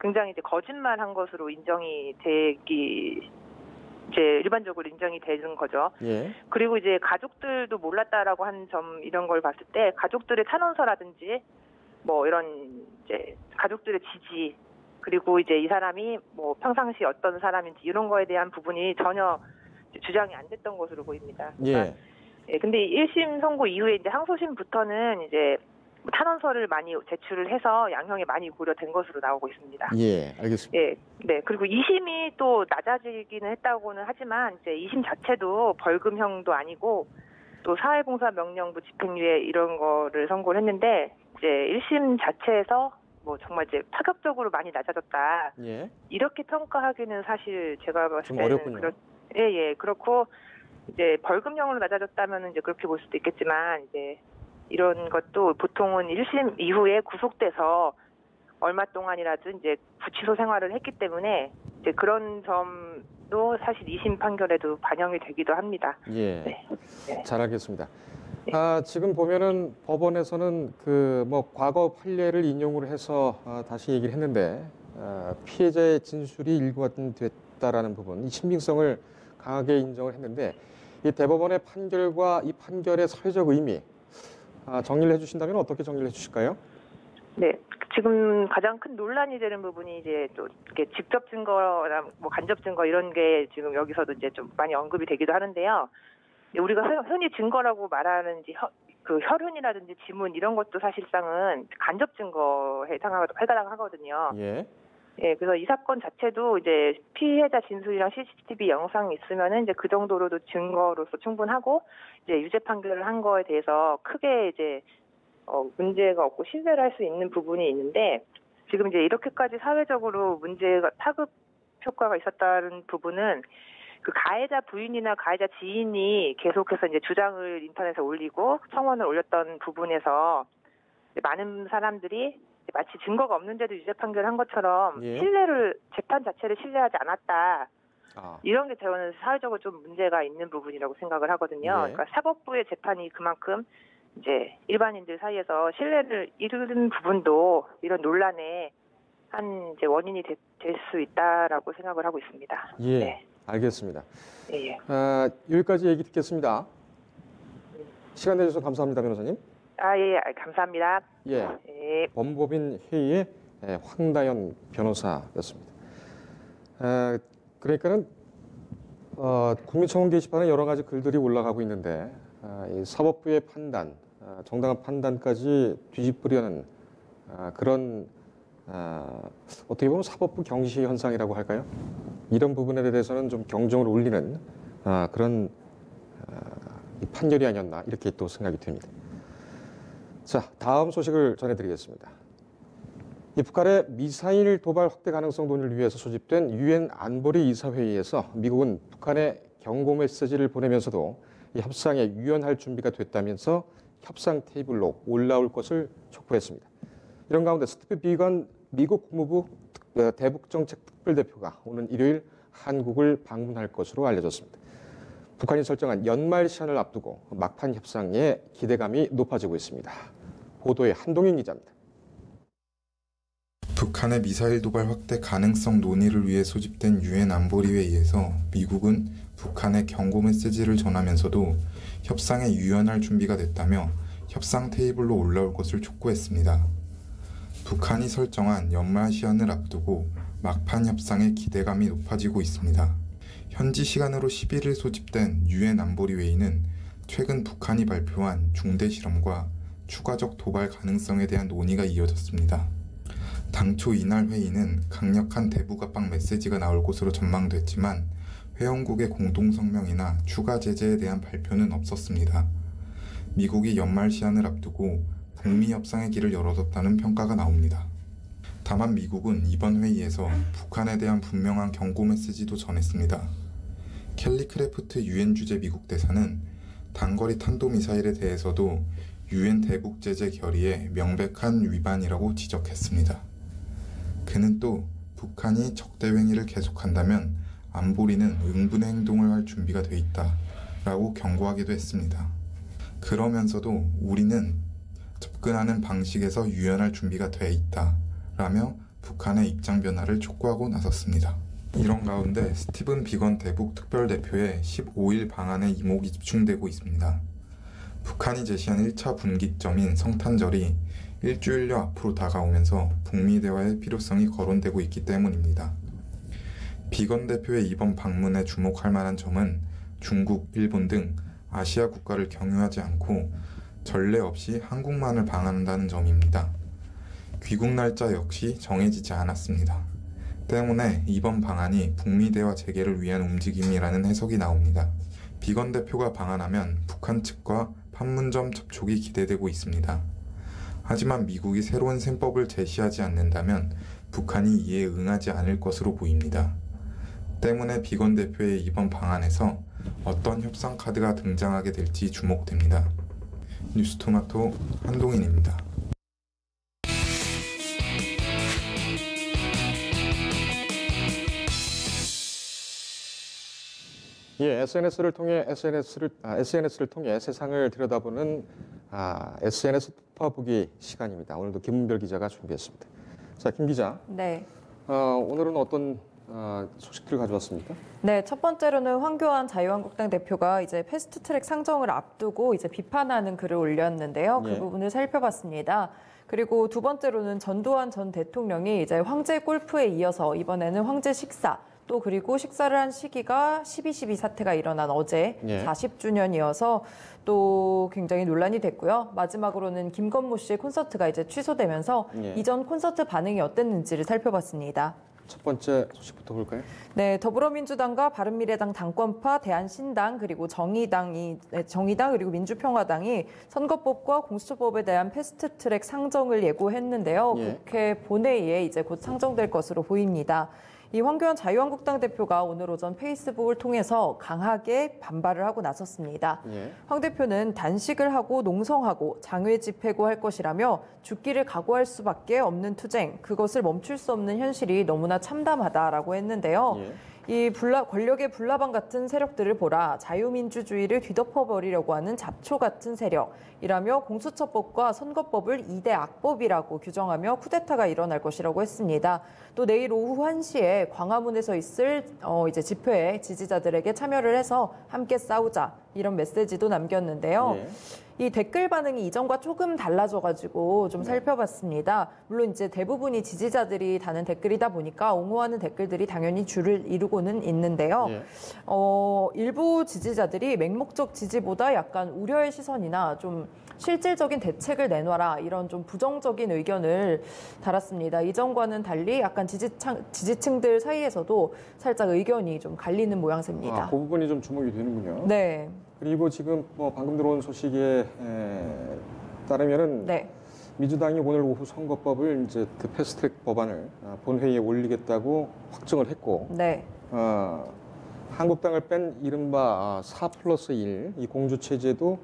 굉장히 이제 거짓말한 것으로 인정이 되기 이제 일반적으로 인정이 되는 거죠. 예. 그리고 이제 가족들도 몰랐다라고 한 점 이런 걸 봤을 때 가족들의 탄원서라든지 뭐 이런 이제 가족들의 지지 그리고 이제 이 사람이 뭐 평상시 어떤 사람인지 이런 거에 대한 부분이 전혀 주장이 안 됐던 것으로 보입니다. 그러니까 예. 근데 1심 선고 이후에 이제 항소심부터는 이제 탄원서를 많이 제출을 해서 양형이 많이 고려된 것으로 나오고 있습니다. 예, 알겠습니다. 예, 네. 그리고 2심이 또 낮아지기는 했다고는 하지만 이제 2심 자체도 벌금형도 아니고 또 사회봉사 명령부 집행유예 이런 거를 선고를 했는데 이제 1심 자체에서 뭐 정말 이제 파격적으로 많이 낮아졌다. 예. 이렇게 평가하기는 사실 제가 봤을 좀 때는 어렵군요. 예, 그렇고 이제 벌금형으로 낮아졌다면 이제 그렇게 볼 수도 있겠지만 이제 이런 것도 보통은 1심 이후에 구속돼서 얼마 동안이라도 이제 구치소 생활을 했기 때문에 이제 그런 점도 사실 2심 판결에도 반영이 되기도 합니다. 예. 네. 잘 알겠습니다. 지금 보면은 법원에서는 과거 판례를 인용을 해서 다시 얘기를 했는데 피해자의 진술이 일관됐다라는 부분, 이 신빙성을 강하게 인정을 했는데 이 대법원의 판결과 이 판결의 사회적 의미 정리를 해주신다면 어떻게 정리를 해주실까요? 네, 지금 가장 큰 논란이 되는 부분이 이제 또 이렇게 직접 증거나 뭐 간접 증거 이런 게 지금 여기서도 이제 좀 많이 언급이 되기도 하는데요. 우리가 흔히 증거라고 말하는 그 혈흔이라든지 지문 이런 것도 사실상은 간접 증거에 해당하거든요. 예. 예, 그래서 이 사건 자체도 이제 피해자 진술이랑 CCTV 영상이 있으면은 이제 그 정도로도 증거로서 충분하고 이제 유죄 판결을 한 거에 대해서 크게 이제 문제가 없고 신뢰를 할 수 있는 부분이 있는데 지금 이제 이렇게까지 사회적으로 문제가 타급 효과가 있었다는 부분은 그 가해자 부인이나 가해자 지인이 계속해서 이제 주장을 인터넷에 올리고 청원을 올렸던 부분에서 많은 사람들이 마치 증거가 없는데도 유죄 판결한 것처럼 예. 재판 자체를 신뢰하지 않았다. 이런 게 저는 사회적으로 좀 문제가 있는 부분이라고 생각을 하거든요. 예. 그러니까 사법부의 재판이 그만큼 이제 일반인들 사이에서 신뢰를 잃은 부분도 이런 논란의 한 이제 원인이 될 수 있다라고 생각을 하고 있습니다. 예. 네. 알겠습니다. 예. 여기까지 얘기 듣겠습니다. 시간 내주셔서 감사합니다, 변호사님. 예, 감사합니다. 예. 예. 법무법인 회의의 황다연 변호사였습니다. 그러니까는 국민청원 게시판에 여러 가지 글들이 올라가고 있는데 이 사법부의 판단, 정당한 판단까지 뒤집으려는 그런 어떻게 보면 사법부 경시 현상이라고 할까요? 이런 부분에 대해서는 좀 경종을 울리는 그런 판결이 아니었나 이렇게 또 생각이 됩니다. 자, 다음 소식을 전해드리겠습니다. 이 북한의 미사일 도발 확대 가능성 논의를 위해서 소집된 유엔 안보리 이사회의에서 미국은 북한에 경고 메시지를 보내면서도 이 협상에 유연할 준비가 됐다면서 협상 테이블로 올라올 것을 촉구했습니다. 이런 가운데 스티브 비건 미국 국무부 대북정책 특별대표가 오는 일요일 한국을 방문할 것으로 알려졌습니다. 북한이 설정한 연말 시한을 앞두고 막판 협상에 기대감이 높아지고 있습니다. 보도에 한동인 기자입니다. 북한의 미사일 도발 확대 가능성 논의를 위해 소집된 유엔 안보리 회의에서 미국은 북한의 경고 메시지를 전하면서도 협상에 유연할 준비가 됐다며 협상 테이블로 올라올 것을 촉구했습니다. 북한이 설정한 연말 시한을 앞두고 막판 협상에 기대감이 높아지고 있습니다. 현지 시간으로 11일 소집된 유엔 안보리 회의는 최근 북한이 발표한 중대 실험과 추가적 도발 가능성에 대한 논의가 이어졌습니다. 당초 이날 회의는 강력한 대북 압박 메시지가 나올 것으로 전망됐지만 회원국의 공동성명이나 추가 제재에 대한 발표는 없었습니다. 미국이 연말 시한을 앞두고 북미 협상의 길을 열어뒀다는 평가가 나옵니다. 다만 미국은 이번 회의에서 북한에 대한 분명한 경고 메시지도 전했습니다. 켈리 크래프트 유엔 주재 미국 대사는 단거리 탄도미사일에 대해서도 유엔 대북 제재 결의의 명백한 위반이라고 지적했습니다. 그는 또 북한이 적대 행위를 계속한다면 안보리는 응분의 행동을 할 준비가 돼 있다라고 경고하기도 했습니다. 그러면서도 우리는 접근하는 방식에서 유연할 준비가 돼 있다라며 북한의 입장 변화를 촉구하고 나섰습니다. 이런 가운데 스티븐 비건 대북 특별대표의 15일 방안에 이목이 집중되고 있습니다. 북한이 제시한 1차 분기점인 성탄절이 일주일여 앞으로 다가오면서 북미 대화의 필요성이 거론되고 있기 때문입니다. 비건 대표의 이번 방문에 주목할 만한 점은 중국, 일본 등 아시아 국가를 경유하지 않고 전례 없이 한국만을 방한한다는 점입니다. 귀국 날짜 역시 정해지지 않았습니다. 때문에 이번 방안이 북미 대화 재개를 위한 움직임이라는 해석이 나옵니다. 비건 대표가 방한하면 북한 측과 판문점 접촉이 기대되고 있습니다. 하지만 미국이 새로운 셈법을 제시하지 않는다면 북한이 이에 응하지 않을 것으로 보입니다. 때문에 비건 대표의 이번 방안에서 어떤 협상 카드가 등장하게 될지 주목됩니다. 뉴스토마토 한동인입니다. 예, SNS를 통해 세상을 들여다보는 SNS 톡파보기 시간입니다. 오늘도 김은별 기자가 준비했습니다. 자, 김 기자. 네. 오늘은 어떤 소식들을 가져왔습니까? 네, 첫 번째로는 황교안 자유한국당 대표가 이제 패스트트랙 상정을 앞두고 이제 비판하는 글을 올렸는데요. 그 부분을 살펴봤습니다. 그리고 두 번째로는 전두환 전 대통령이 이제 황제 골프에 이어서 이번에는 황제 식사, 또 그리고 식사를 한 시기가 12.12 사태가 일어난 어제 40주년이어서 또 굉장히 논란이 됐고요. 마지막으로는 김건모 씨의 콘서트가 이제 취소되면서 이전 콘서트 반응이 어땠는지를 살펴봤습니다. 첫 번째 소식부터 볼까요? 네, 더불어민주당과 바른미래당 당권파, 대한신당 그리고 정의당 그리고 민주평화당이 선거법과 공수처법에 대한 패스트트랙 상정을 예고했는데요. 국회 본회의에 이제 곧 상정될 것으로 보입니다. 이 황교안 자유한국당 대표가 오늘 오전 페이스북을 통해서 강하게 반발을 하고 나섰습니다. 황 대표는 단식을 하고 농성하고 장외 집회고 할 것이라며 죽기를 각오할 수밖에 없는 투쟁, 그것을 멈출 수 없는 현실이 너무나 참담하다라고 했는데요. 이 권력의 불나방 같은 세력들을 보라, 자유민주주의를 뒤덮어버리려고 하는 잡초 같은 세력이라며 공수처법과 선거법을 2대 악법이라고 규정하며 쿠데타가 일어날 것이라고 했습니다. 또 내일 오후 1시에 광화문에서 있을 이제 집회에 지지자들에게 참여를 해서 함께 싸우자, 이런 메시지도 남겼는데요. 이 댓글 반응이 이전과 조금 달라져가지고 좀 살펴봤습니다. 물론 이제 대부분이 지지자들이 다는 댓글이다 보니까 옹호하는 댓글들이 당연히 줄을 이루고는 있는데요. 일부 지지자들이 맹목적 지지보다 약간 우려의 시선이나 좀 실질적인 대책을 내놔라, 이런 좀 부정적인 의견을 달았습니다. 이전과는 달리 약간 지지층들 사이에서도 살짝 의견이 좀 갈리는 모양새입니다. 그 부분이 좀 주목이 되는군요. 네. 그리고 지금 방금 들어온 소식에 따르면은 민주당이 오늘 오후 선거법을 이제 그 패스트트랙 법안을 본회의에 올리겠다고 확정을 했고, 한국당을 뺀 이른바 4+1 이 공주 체제도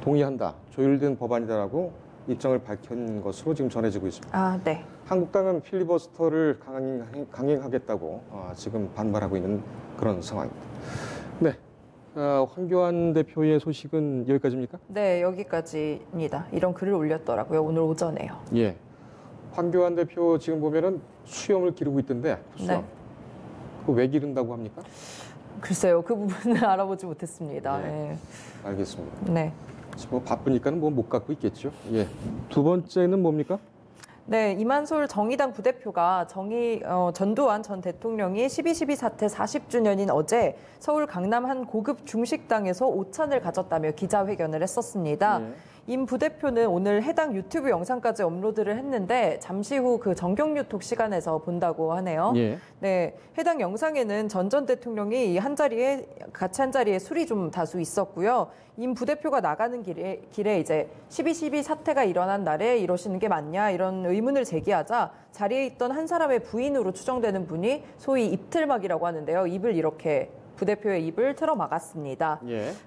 동의한다, 조율된 법안이다라고 입장을 밝힌 것으로 지금 전해지고 있습니다. 한국당은 필리버스터를 강행하겠다고 지금 반발하고 있는 그런 상황입니다. 네. 황교안 대표의 소식은 여기까지입니까? 네, 여기까지입니다. 이런 글을 올렸더라고요. 오늘 오전에요. 예. 황교안 대표 지금 보면은 수염을 기르고 있던데, 수염. 그거 왜 기른다고 합니까? 글쎄요, 그 부분은 알아보지 못했습니다. 알겠습니다. 네. 지금 바쁘니까는 못 갖고 있겠죠. 예. 두 번째는 뭡니까? 네, 이만솔 정의당 부대표가 전두환 전 대통령이 12.12 사태 40주년인 어제 서울 강남 한 고급 중식당에서 오찬을 가졌다며 기자회견을 했었습니다. 임 부대표는 오늘 해당 유튜브 영상까지 업로드를 했는데 잠시 후 그 정경유톡 시간에서 본다고 하네요. 네, 해당 영상에는 전 대통령이 같이 한 자리에 술이 좀 다수 있었고요. 임 부대표가 나가는 길에 이제 12.12 사태가 일어난 날에 이러시는 게 맞냐 이런 의문을 제기하자 자리에 있던 한 사람의 부인으로 추정되는 분이 소위 입틀막이라고 하는데요. 부대표의 입을 틀어 막았습니다.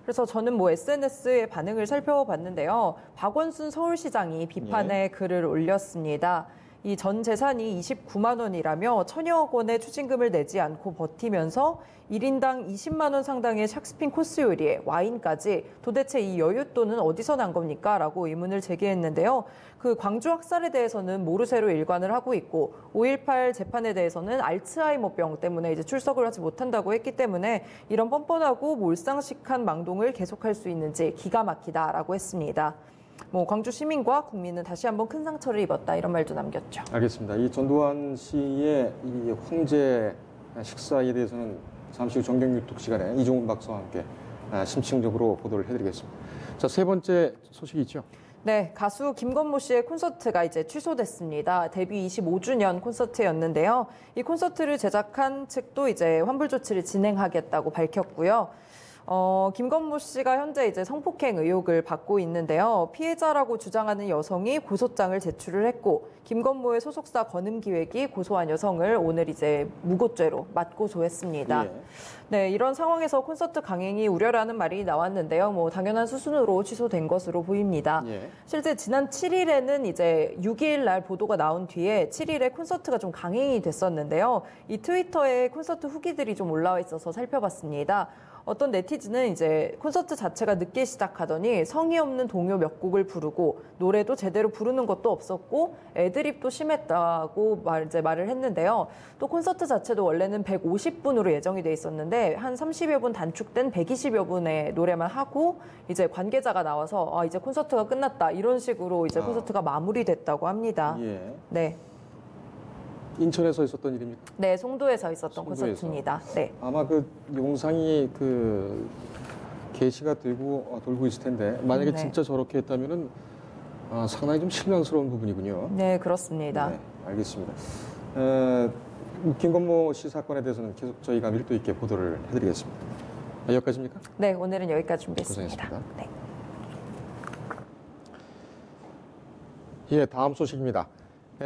그래서 저는 SNS의 반응을 살펴봤는데요. 박원순 서울시장이 비판의 글을 올렸습니다. 이 전 재산이 29만 원이라며 1,000여 원의 추징금을 내지 않고 버티면서 1인당 20만 원 상당의 샥스핀 코스 요리에 와인까지 도대체 이 여윳돈은 어디서 난 겁니까? 라고 의문을 제기했는데요. 그 광주 학살에 대해서는 모르쇠로 일관을 하고 있고 5.18 재판에 대해서는 알츠하이머병 때문에 이제 출석을 하지 못한다고 했기 때문에 이런 뻔뻔하고 몰상식한 망동을 계속할 수 있는지 기가 막히다라고 했습니다. 광주 시민과 국민은 다시 한번 큰 상처를 입었다 이런 말도 남겼죠. 알겠습니다. 이 전두환 씨의 이 황제 식사에 대해서는 잠시 후 정경유톡 시간에 이종훈 박사와 함께 심층적으로 보도를 해드리겠습니다. 자, 세 번째 소식이 있죠. 네, 가수 김건모 씨의 콘서트가 이제 취소됐습니다. 데뷔 25주년 콘서트였는데요. 이 콘서트를 제작한 측도 이제 환불 조치를 진행하겠다고 밝혔고요. 김건모 씨가 현재 이제 성폭행 의혹을 받고 있는데요. 피해자라고 주장하는 여성이 고소장을 제출을 했고, 김건모의 소속사 건음기획이 고소한 여성을 오늘 이제 무고죄로 맞고소했습니다. 네, 이런 상황에서 콘서트 강행이 우려라는 말이 나왔는데요. 당연한 수순으로 취소된 것으로 보입니다. 실제 지난 7일에는 이제 6일 날 보도가 나온 뒤에 7일에 콘서트가 좀 강행이 됐었는데요. 이 트위터에 콘서트 후기들이 좀 올라와 있어서 살펴봤습니다. 어떤 네티즌은 이제 콘서트 자체가 늦게 시작하더니 성의 없는 동요 몇 곡을 부르고 노래도 제대로 부르는 것도 없었고 애드립도 심했다고 말을 했는데요. 또 콘서트 자체도 원래는 150분으로 예정이 돼 있었는데 한 30여 분 단축된 120여 분의 노래만 하고 이제 관계자가 나와서 이제 콘서트가 끝났다 이런 식으로 이제 콘서트가 마무리됐다고 합니다. 네. 인천에서 있었던 일입니까? 네, 송도에서 있었던 콘서트입니다. 네. 아마 그 영상이 그 게시가 돌고 있을 텐데 만약에 진짜 저렇게 했다면은 상당히 좀 실망스러운 부분이군요. 네, 그렇습니다. 네, 알겠습니다. 김건모 씨 사건에 대해서는 계속 저희가 밀도 있게 보도를 해드리겠습니다. 여기까지입니까? 네, 오늘은 여기까지 준비했습니다. 고생했습니다. 네. 예, 다음 소식입니다.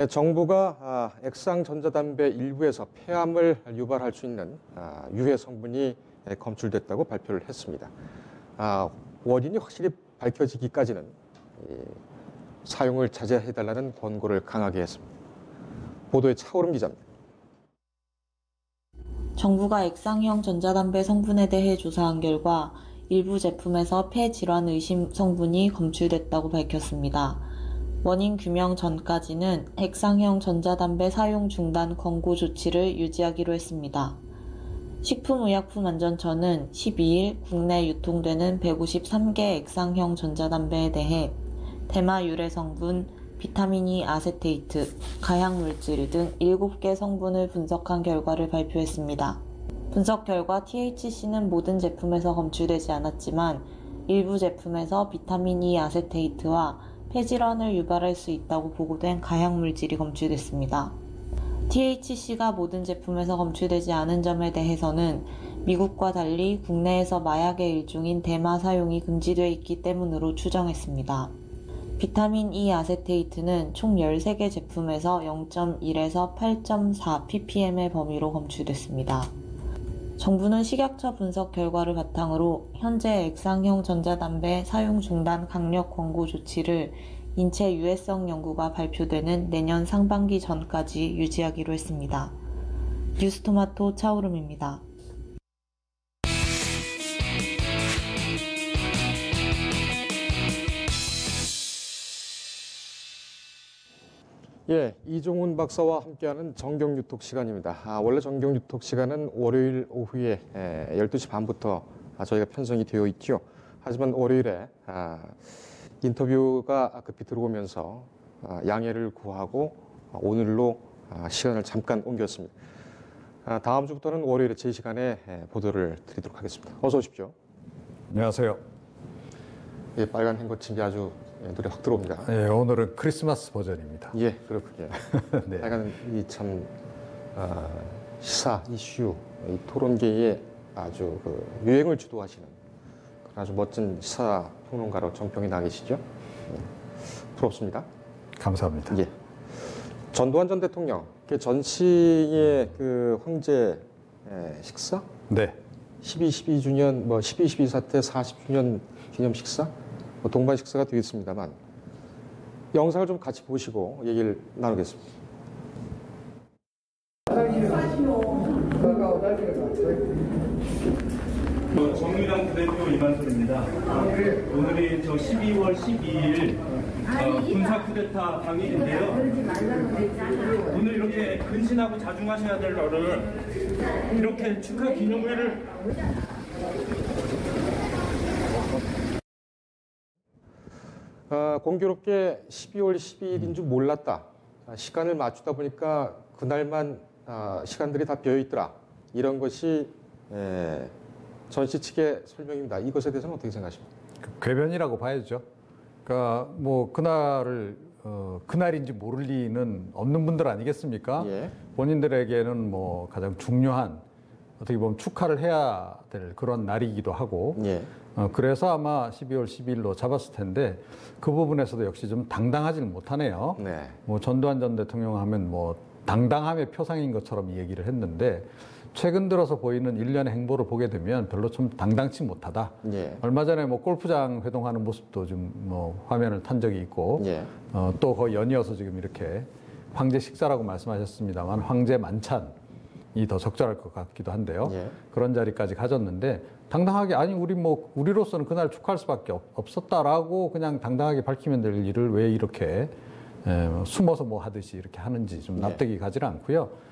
정부가 액상 전자담배 일부에서 폐암을 유발할 수 있는 유해 성분이 검출됐다고 발표를 했습니다. 원인이 확실히 밝혀지기까지는 사용을 자제해달라는 권고를 강하게 했습니다. 보도에 차오름 기자입니다. 정부가 액상형 전자담배 성분에 대해 조사한 결과 일부 제품에서 폐질환 의심 성분이 검출됐다고 밝혔습니다. 원인 규명 전까지는 액상형 전자담배 사용 중단 권고 조치를 유지하기로 했습니다. 식품의약품안전처는 12일 국내 유통되는 153개 액상형 전자담배에 대해 대마 유래 성분, 비타민 E 아세테이트, 가양물질 등 7개 성분을 분석한 결과를 발표했습니다. 분석 결과 THC는 모든 제품에서 검출되지 않았지만 일부 제품에서 비타민 E 아세테이트와 폐질환을 유발할 수 있다고 보고된 가양물질이 검출됐습니다. THC가 모든 제품에서 검출되지 않은 점에 대해서는 미국과 달리 국내에서 마약의 일종인 대마 사용이 금지되어 있기 때문으로 추정했습니다. 비타민 E 아세테이트는 총 13개 제품에서 0.1에서 8.4 ppm의 범위로 검출됐습니다. 정부는 식약처 분석 결과를 바탕으로 현재 액상형 전자담배 사용 중단 강력 권고 조치를 인체 유해성 연구가 발표되는 내년 상반기 전까지 유지하기로 했습니다. 뉴스토마토 차오름입니다. 예, 이종훈 박사와 함께하는 정경유톡 시간입니다. 원래 정경유톡 시간은 월요일 오후에 12시 반부터 저희가 편성이 되어 있죠. 하지만 월요일에 인터뷰가 급히 들어오면서 양해를 구하고 오늘로 시간을 잠깐 옮겼습니다. 다음 주부터는 월요일에 제 시간에 보도를 드리도록 하겠습니다. 어서 오십시오. 안녕하세요. 예, 빨간 행거침이 아주 눈에 확 들어옵니다. 예, 오늘은 크리스마스 버전입니다. 예, 그렇군요. 네. 빨간 이 참 시사 이슈, 이 토론계에 아주 그 유행을 주도하시는 그런 아주 멋진 시사 평론가로 정평이 나 계시죠. 부럽습니다. 감사합니다. 예. 전두환 전 대통령 전시의 그 황제 식사? 네. 12.12주년, 12.12 사태 40주년 기념 식사? 동반 식사가 되겠습니다만 영상을 좀 같이 보시고 얘기를 나누겠습니다. 정의당 부대표 이만솔입니다. 오늘이 저 12월 12일 군사 쿠데타 당일인데요. 오늘 이렇게 근신하고 자중하셔야 될 날을 이렇게 축하 기념회를 공교롭게 12월 12일인 줄 몰랐다. 시간을 맞추다 보니까 그날만 시간들이 다 비어있더라. 이런 것이 전시 측의 설명입니다. 이것에 대해서는 어떻게 생각하십니까? 궤변이라고 봐야죠. 그러니까 뭐 그날을 그날인지 모를 리는 없는 분들 아니겠습니까? 예. 본인들에게는 뭐 가장 중요한 어떻게 보면 축하를 해야 될 그런 날이기도 하고 예. 그래서 아마 12월 12일로 잡았을 텐데 그 부분에서도 역시 좀 당당하지는 못하네요. 네. 뭐 전두환 전 대통령 하면 뭐 당당함의 표상인 것처럼 이 얘기를 했는데 최근 들어서 보이는 일련의 행보를 보게 되면 별로 좀 당당치 못하다. 예. 얼마 전에 뭐 골프장 회동하는 모습도 좀 뭐 화면을 탄 적이 있고 예. 또 거의 연이어서 지금 이렇게 황제 식사라고 말씀하셨습니다만 황제 만찬이 더 적절할 것 같기도 한데요. 예. 그런 자리까지 가졌는데 당당하게 아니 우리로서는 그날 축하할 수밖에 없었다라고 그냥 당당하게 밝히면 될 일을 왜 이렇게 숨어서 뭐 하듯이 이렇게 하는지 좀 납득이 가지 않고요.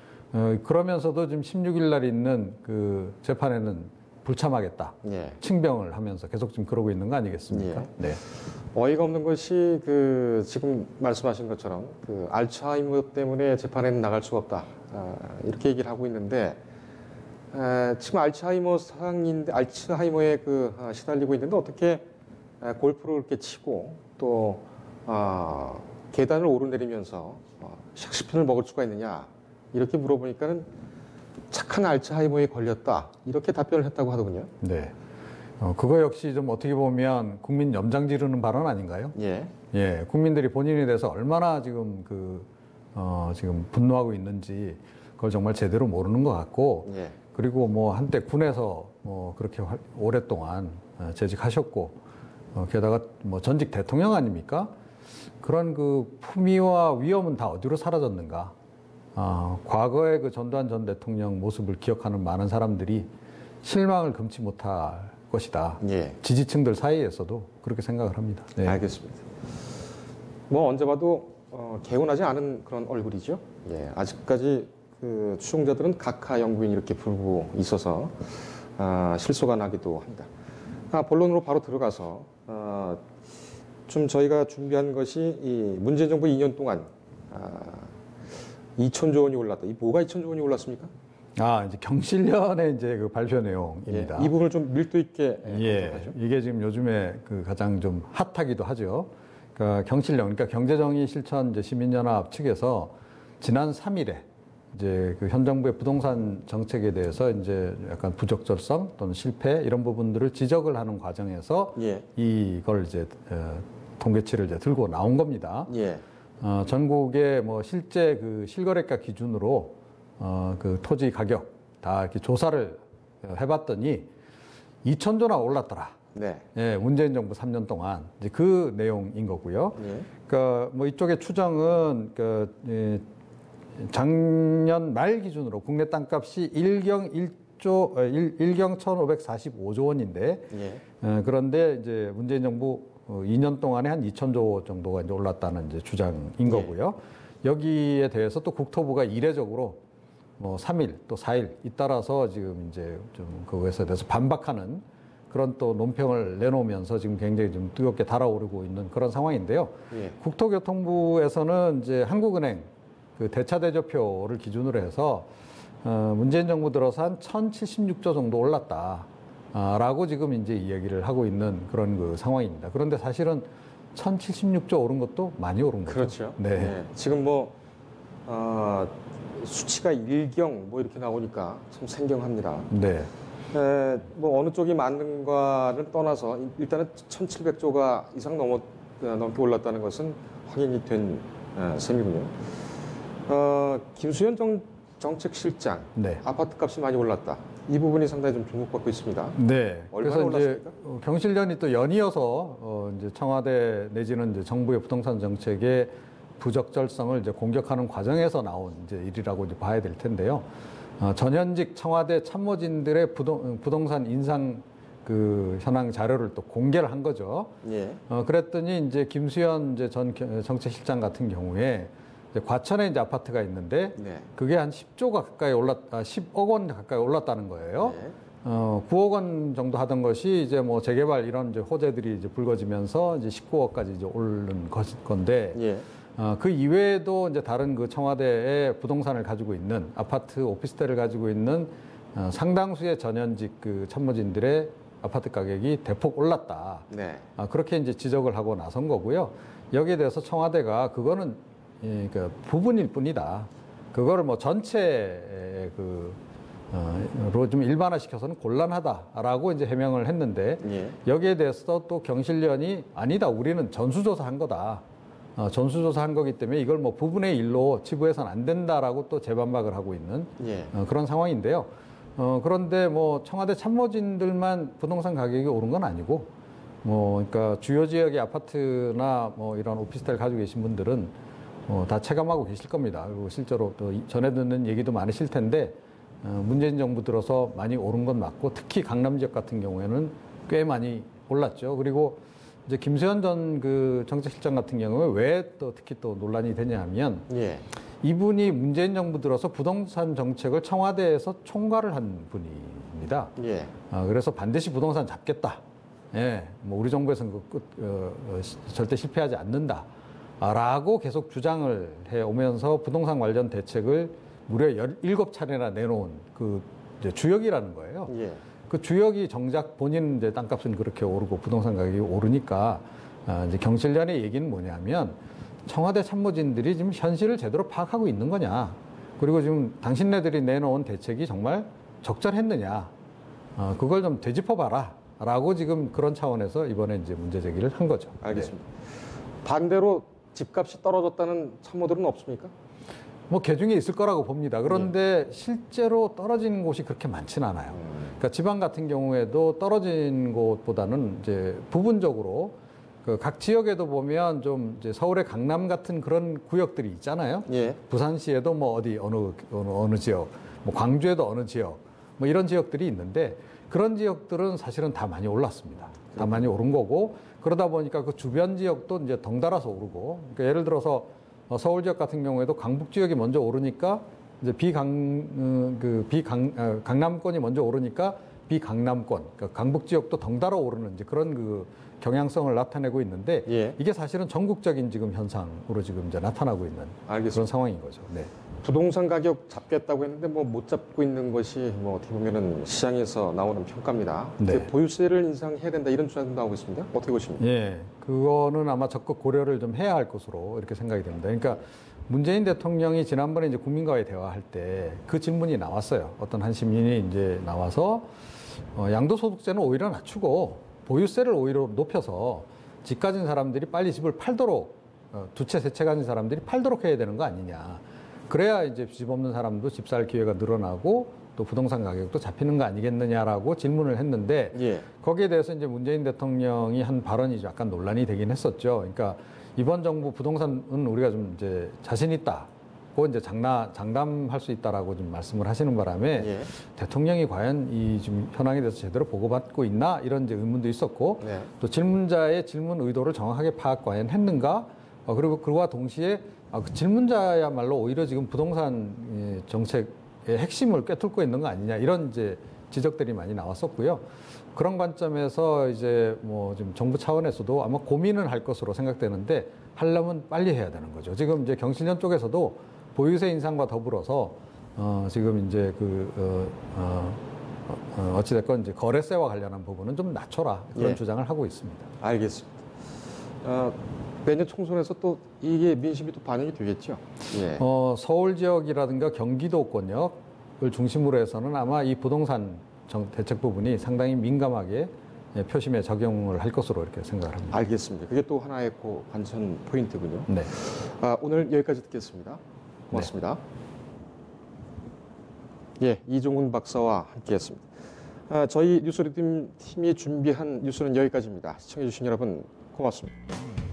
그러면서도 지금 16일 날 있는 그 재판에는 불참하겠다. 예. 칭병을 하면서 계속 지금 그러고 있는 거 아니겠습니까? 예. 네. 어이가 없는 것이 그 지금 말씀하신 것처럼 그 알츠하이머 때문에 재판에는 나갈 수가 없다. 이렇게 얘기를 하고 있는데 지금 알츠하이머 상인데 알츠하이머에 그 시달리고 있는데 어떻게 골프를 그렇게 치고 또 계단을 오르내리면서 샥시펜을 먹을 수가 있느냐 이렇게 물어보니까는 착한 알츠하이머에 걸렸다 이렇게 답변을 했다고 하더군요. 네. 그거 역시 좀 어떻게 보면 국민 염장 지르는 발언 아닌가요? 예. 예. 국민들이 본인에 대해서 얼마나 지금 지금 분노하고 있는지 그걸 정말 제대로 모르는 것 같고 예. 그리고 뭐 한때 군에서 뭐 그렇게 오랫동안 재직하셨고 게다가 뭐 전직 대통령 아닙니까? 그런 그 품위와 위엄은 다 어디로 사라졌는가? 과거의 그 전두환 전 대통령 모습을 기억하는 많은 사람들이 실망을 금치 못할 것이다. 예. 지지층들 사이에서도 그렇게 생각을 합니다. 네. 알겠습니다. 뭐 언제 봐도 개운하지 않은 그런 얼굴이죠. 예. 아직까지 그 추종자들은 각하 영부인 이렇게 부르고 있어서 실소가 나기도 합니다. 본론으로 바로 들어가서 좀 저희가 준비한 것이 이 문재인 정부 2년 동안 2천조 원이 올랐다. 이 뭐가 2천조 원이 올랐습니까? 이제 경실련의 이제 그 발표 내용입니다. 예, 이 부분을 좀 밀도 있게 하죠. 이게 지금 요즘에 그 가장 좀 핫하기도 하죠. 그러니까 경실련, 그러니까 경제정의 실천 이제 시민연합 측에서 지난 3일에 이제 그 현 정부의 부동산 정책에 대해서 이제 약간 부적절성 또는 실패 이런 부분들을 지적을 하는 과정에서 예. 이걸 이제 통계치를 이제 들고 나온 겁니다. 예. 전국의 뭐 실제 그 실거래가 기준으로 그 토지 가격 다 이렇게 조사를 해봤더니 2,000조나 올랐더라. 네. 예, 문재인 정부 3년 동안 이제 그 내용인 거고요. 예. 그러니까 뭐 이쪽의 추정은 작년 말 기준으로 국내 땅값이 1경 1,545조 원인데 예. 그런데 이제 문재인 정부 2년 동안에 한 2,000조 정도가 이제 올랐다는 이제 주장인 거고요. 여기에 대해서 또 국토부가 이례적으로 뭐 3일 또 4일 잇따라서 지금 이제 좀 그것에 대해서 반박하는 그런 또 논평을 내놓으면서 지금 굉장히 좀 뜨겁게 달아오르고 있는 그런 상황인데요. 예. 국토교통부에서는 이제 한국은행 그 대차대조표를 기준으로 해서 문재인 정부 들어서 한 1,076조 정도 올랐다라고 지금 이제 이야기를 하고 있는 그런 그 상황입니다. 그런데 사실은 1,076조 오른 것도 많이 오른 거죠. 그렇죠. 네. 네. 지금 뭐 수치가 일경 뭐 이렇게 나오니까 참 생경합니다. 네. 뭐 어느 쪽이 맞는가를 떠나서 일단은 1,700조가 이상 넘게 올랐다는 것은 확인이 된 셈이군요. 김수현 정책실장, 네. 아파트 값이 많이 올랐다. 이 부분이 상당히 좀 주목받고 있습니다. 네. 얼마나 그래서 이제 올랐습니까? 경실련이 또 연이어서 이제 청와대 내지는 이제 정부의 부동산 정책의 부적절성을 이제 공격하는 과정에서 나온 이제 일이라고 이제 봐야 될 텐데요. 전현직 청와대 참모진들의 부동산 인상 그 현황 자료를 또 공개를 한 거죠. 예. 그랬더니 이제 김수현 이제 전 정책실장 같은 경우에 이제 과천에 이제 아파트가 있는데 네. 그게 한 10억 원 가까이 올랐다는 거예요. 네. 9억 원 정도 하던 것이 이제 뭐 재개발 이런 이제 호재들이 이제 불거지면서 이제 19억까지 이제 오른 건데. 예. 그 이외에도 이제 다른 그 청와대의 부동산을 가지고 있는 아파트, 오피스텔을 가지고 있는 상당수의 전현직 그 참모진들의 아파트 가격이 대폭 올랐다. 네. 그렇게 이제 지적을 하고 나선 거고요. 여기에 대해서 청와대가 그거는 그러니까 부분일 뿐이다. 그거를 뭐 전체 로 좀 일반화시켜서는 곤란하다라고 이제 해명을 했는데 예. 여기에 대해서 또 경실련이 아니다. 우리는 전수조사한 거다. 전수조사한 거기 때문에 이걸 뭐 부분의 일로 치부해서는 안 된다라고 또 재반박을 하고 있는 예. 그런 상황인데요. 그런데 뭐 청와대 참모진들만 부동산 가격이 오른 건 아니고 그러니까 주요 지역의 아파트나 뭐 이런 오피스텔 가지고 계신 분들은 다 체감하고 계실 겁니다. 그리고 실제로 또 전해 듣는 얘기도 많으실 텐데 문재인 정부 들어서 많이 오른 건 맞고 특히 강남 지역 같은 경우에는 꽤 많이 올랐죠. 그리고 이제 김수현 전 그 정책실장 같은 경우에 왜 또 특히 또 논란이 되냐면 예. 이분이 문재인 정부 들어서 부동산 정책을 청와대에서 총괄을 한 분입니다. 예. 그래서 반드시 부동산 잡겠다. 예, 뭐 우리 정부에서는 절대 실패하지 않는다. 라고 계속 주장을 해 오면서 부동산 관련 대책을 무려 17차례나 내놓은 그 이제 주역이라는 거예요. 예. 그 주역이 정작 본인 이제 땅값은 그렇게 오르고 부동산 가격이 오르니까 이제 경실련의 얘기는 뭐냐면 청와대 참모진들이 지금 현실을 제대로 파악하고 있는 거냐. 그리고 지금 당신네들이 내놓은 대책이 정말 적절했느냐. 그걸 좀 되짚어봐라. 라고 지금 그런 차원에서 이번에 이제 문제 제기를 한 거죠. 알겠습니다. 반대로 집값이 떨어졌다는 참모들은 없습니까? 뭐 개중에 있을 거라고 봅니다. 그런데 실제로 떨어진 곳이 그렇게 많지는 않아요. 그러니까 지방 같은 경우에도 떨어진 곳보다는 이제 부분적으로 그 각 지역에도 보면 좀 이제 서울의 강남 같은 그런 구역들이 있잖아요. 예. 부산시에도 뭐 어느 지역, 뭐 광주에도 어느 지역, 뭐 이런 지역들이 있는데 그런 지역들은 사실은 다 많이 올랐습니다. 다 많이 오른 거고 그러다 보니까 그 주변 지역도 이제 덩달아서 오르고 그러니까 예를 들어서 서울 지역 같은 경우에도 강북 지역이 먼저 오르니까 이제 강남권이 먼저 오르니까 비강남권, 그러니까 강북 지역도 덩달아 오르는 이제 그런 그 경향성을 나타내고 있는데 예. 이게 사실은 전국적인 지금 현상으로 지금 이제 나타나고 있는 알겠습니다. 그런 상황인 거죠. 네. 부동산 가격 잡겠다고 했는데 뭐 못 잡고 있는 것이 뭐 어떻게 보면은 시장에서 나오는 평가입니다. 네. 보유세를 인상해야 된다 이런 주장도 나오고 있습니다. 어떻게 보십니까? 예, 그거는 아마 적극 고려를 좀 해야 할 것으로 이렇게 생각이 됩니다. 그러니까 문재인 대통령이 지난번에 이제 국민과의 대화할 때 그 질문이 나왔어요. 어떤 한 시민이 이제 나와서 양도소득세는 오히려 낮추고 보유세를 오히려 높여서 집 가진 사람들이 빨리 집을 팔도록 두 채, 세 채 가진 사람들이 팔도록 해야 되는 거 아니냐. 그래야 이제 집 없는 사람도 집 살 기회가 늘어나고 또 부동산 가격도 잡히는 거 아니겠느냐라고 질문을 했는데 예. 거기에 대해서 이제 문재인 대통령이 한 발언이 약간 논란이 되긴 했었죠. 그러니까 이번 정부 부동산은 우리가 좀 이제 자신 있다고 이제 장담할 수 있다라고 좀 말씀을 하시는 바람에 예. 대통령이 과연 이 지금 현황에 대해서 제대로 보고받고 있나 이런 이제 의문도 있었고 네. 또 질문자의 질문 의도를 정확하게 파악 과연 했는가 그리고 그와 동시에 그 질문자야말로 오히려 지금 부동산 정책의 핵심을 꿰뚫고 있는 거 아니냐 이런 이제 지적들이 많이 나왔었고요. 그런 관점에서 이제 뭐 지금 정부 차원에서도 아마 고민은 할 것으로 생각되는데 하려면 빨리 해야 되는 거죠. 지금 이제 경실련 쪽에서도 보유세 인상과 더불어서 지금 이제 어찌됐건 이제 거래세와 관련한 부분은 좀 낮춰라 그런 주장을 하고 있습니다. 알겠습니다. 내년 총선에서 또 이게 민심이 또 반영이 되겠죠. 서울 지역이라든가 경기도권역을 중심으로 해서는 아마 이 부동산 대책 부분이 상당히 민감하게 표심에 적용을 할 것으로 이렇게 생각을 합니다. 알겠습니다. 그게 또 하나의 관전 포인트군요. 네. 오늘 여기까지 듣겠습니다. 고맙습니다. 네. 이종훈 박사와 함께했습니다. 저희 뉴스리듬 팀이 준비한 뉴스는 여기까지입니다. 시청해주신 여러분 고맙습니다.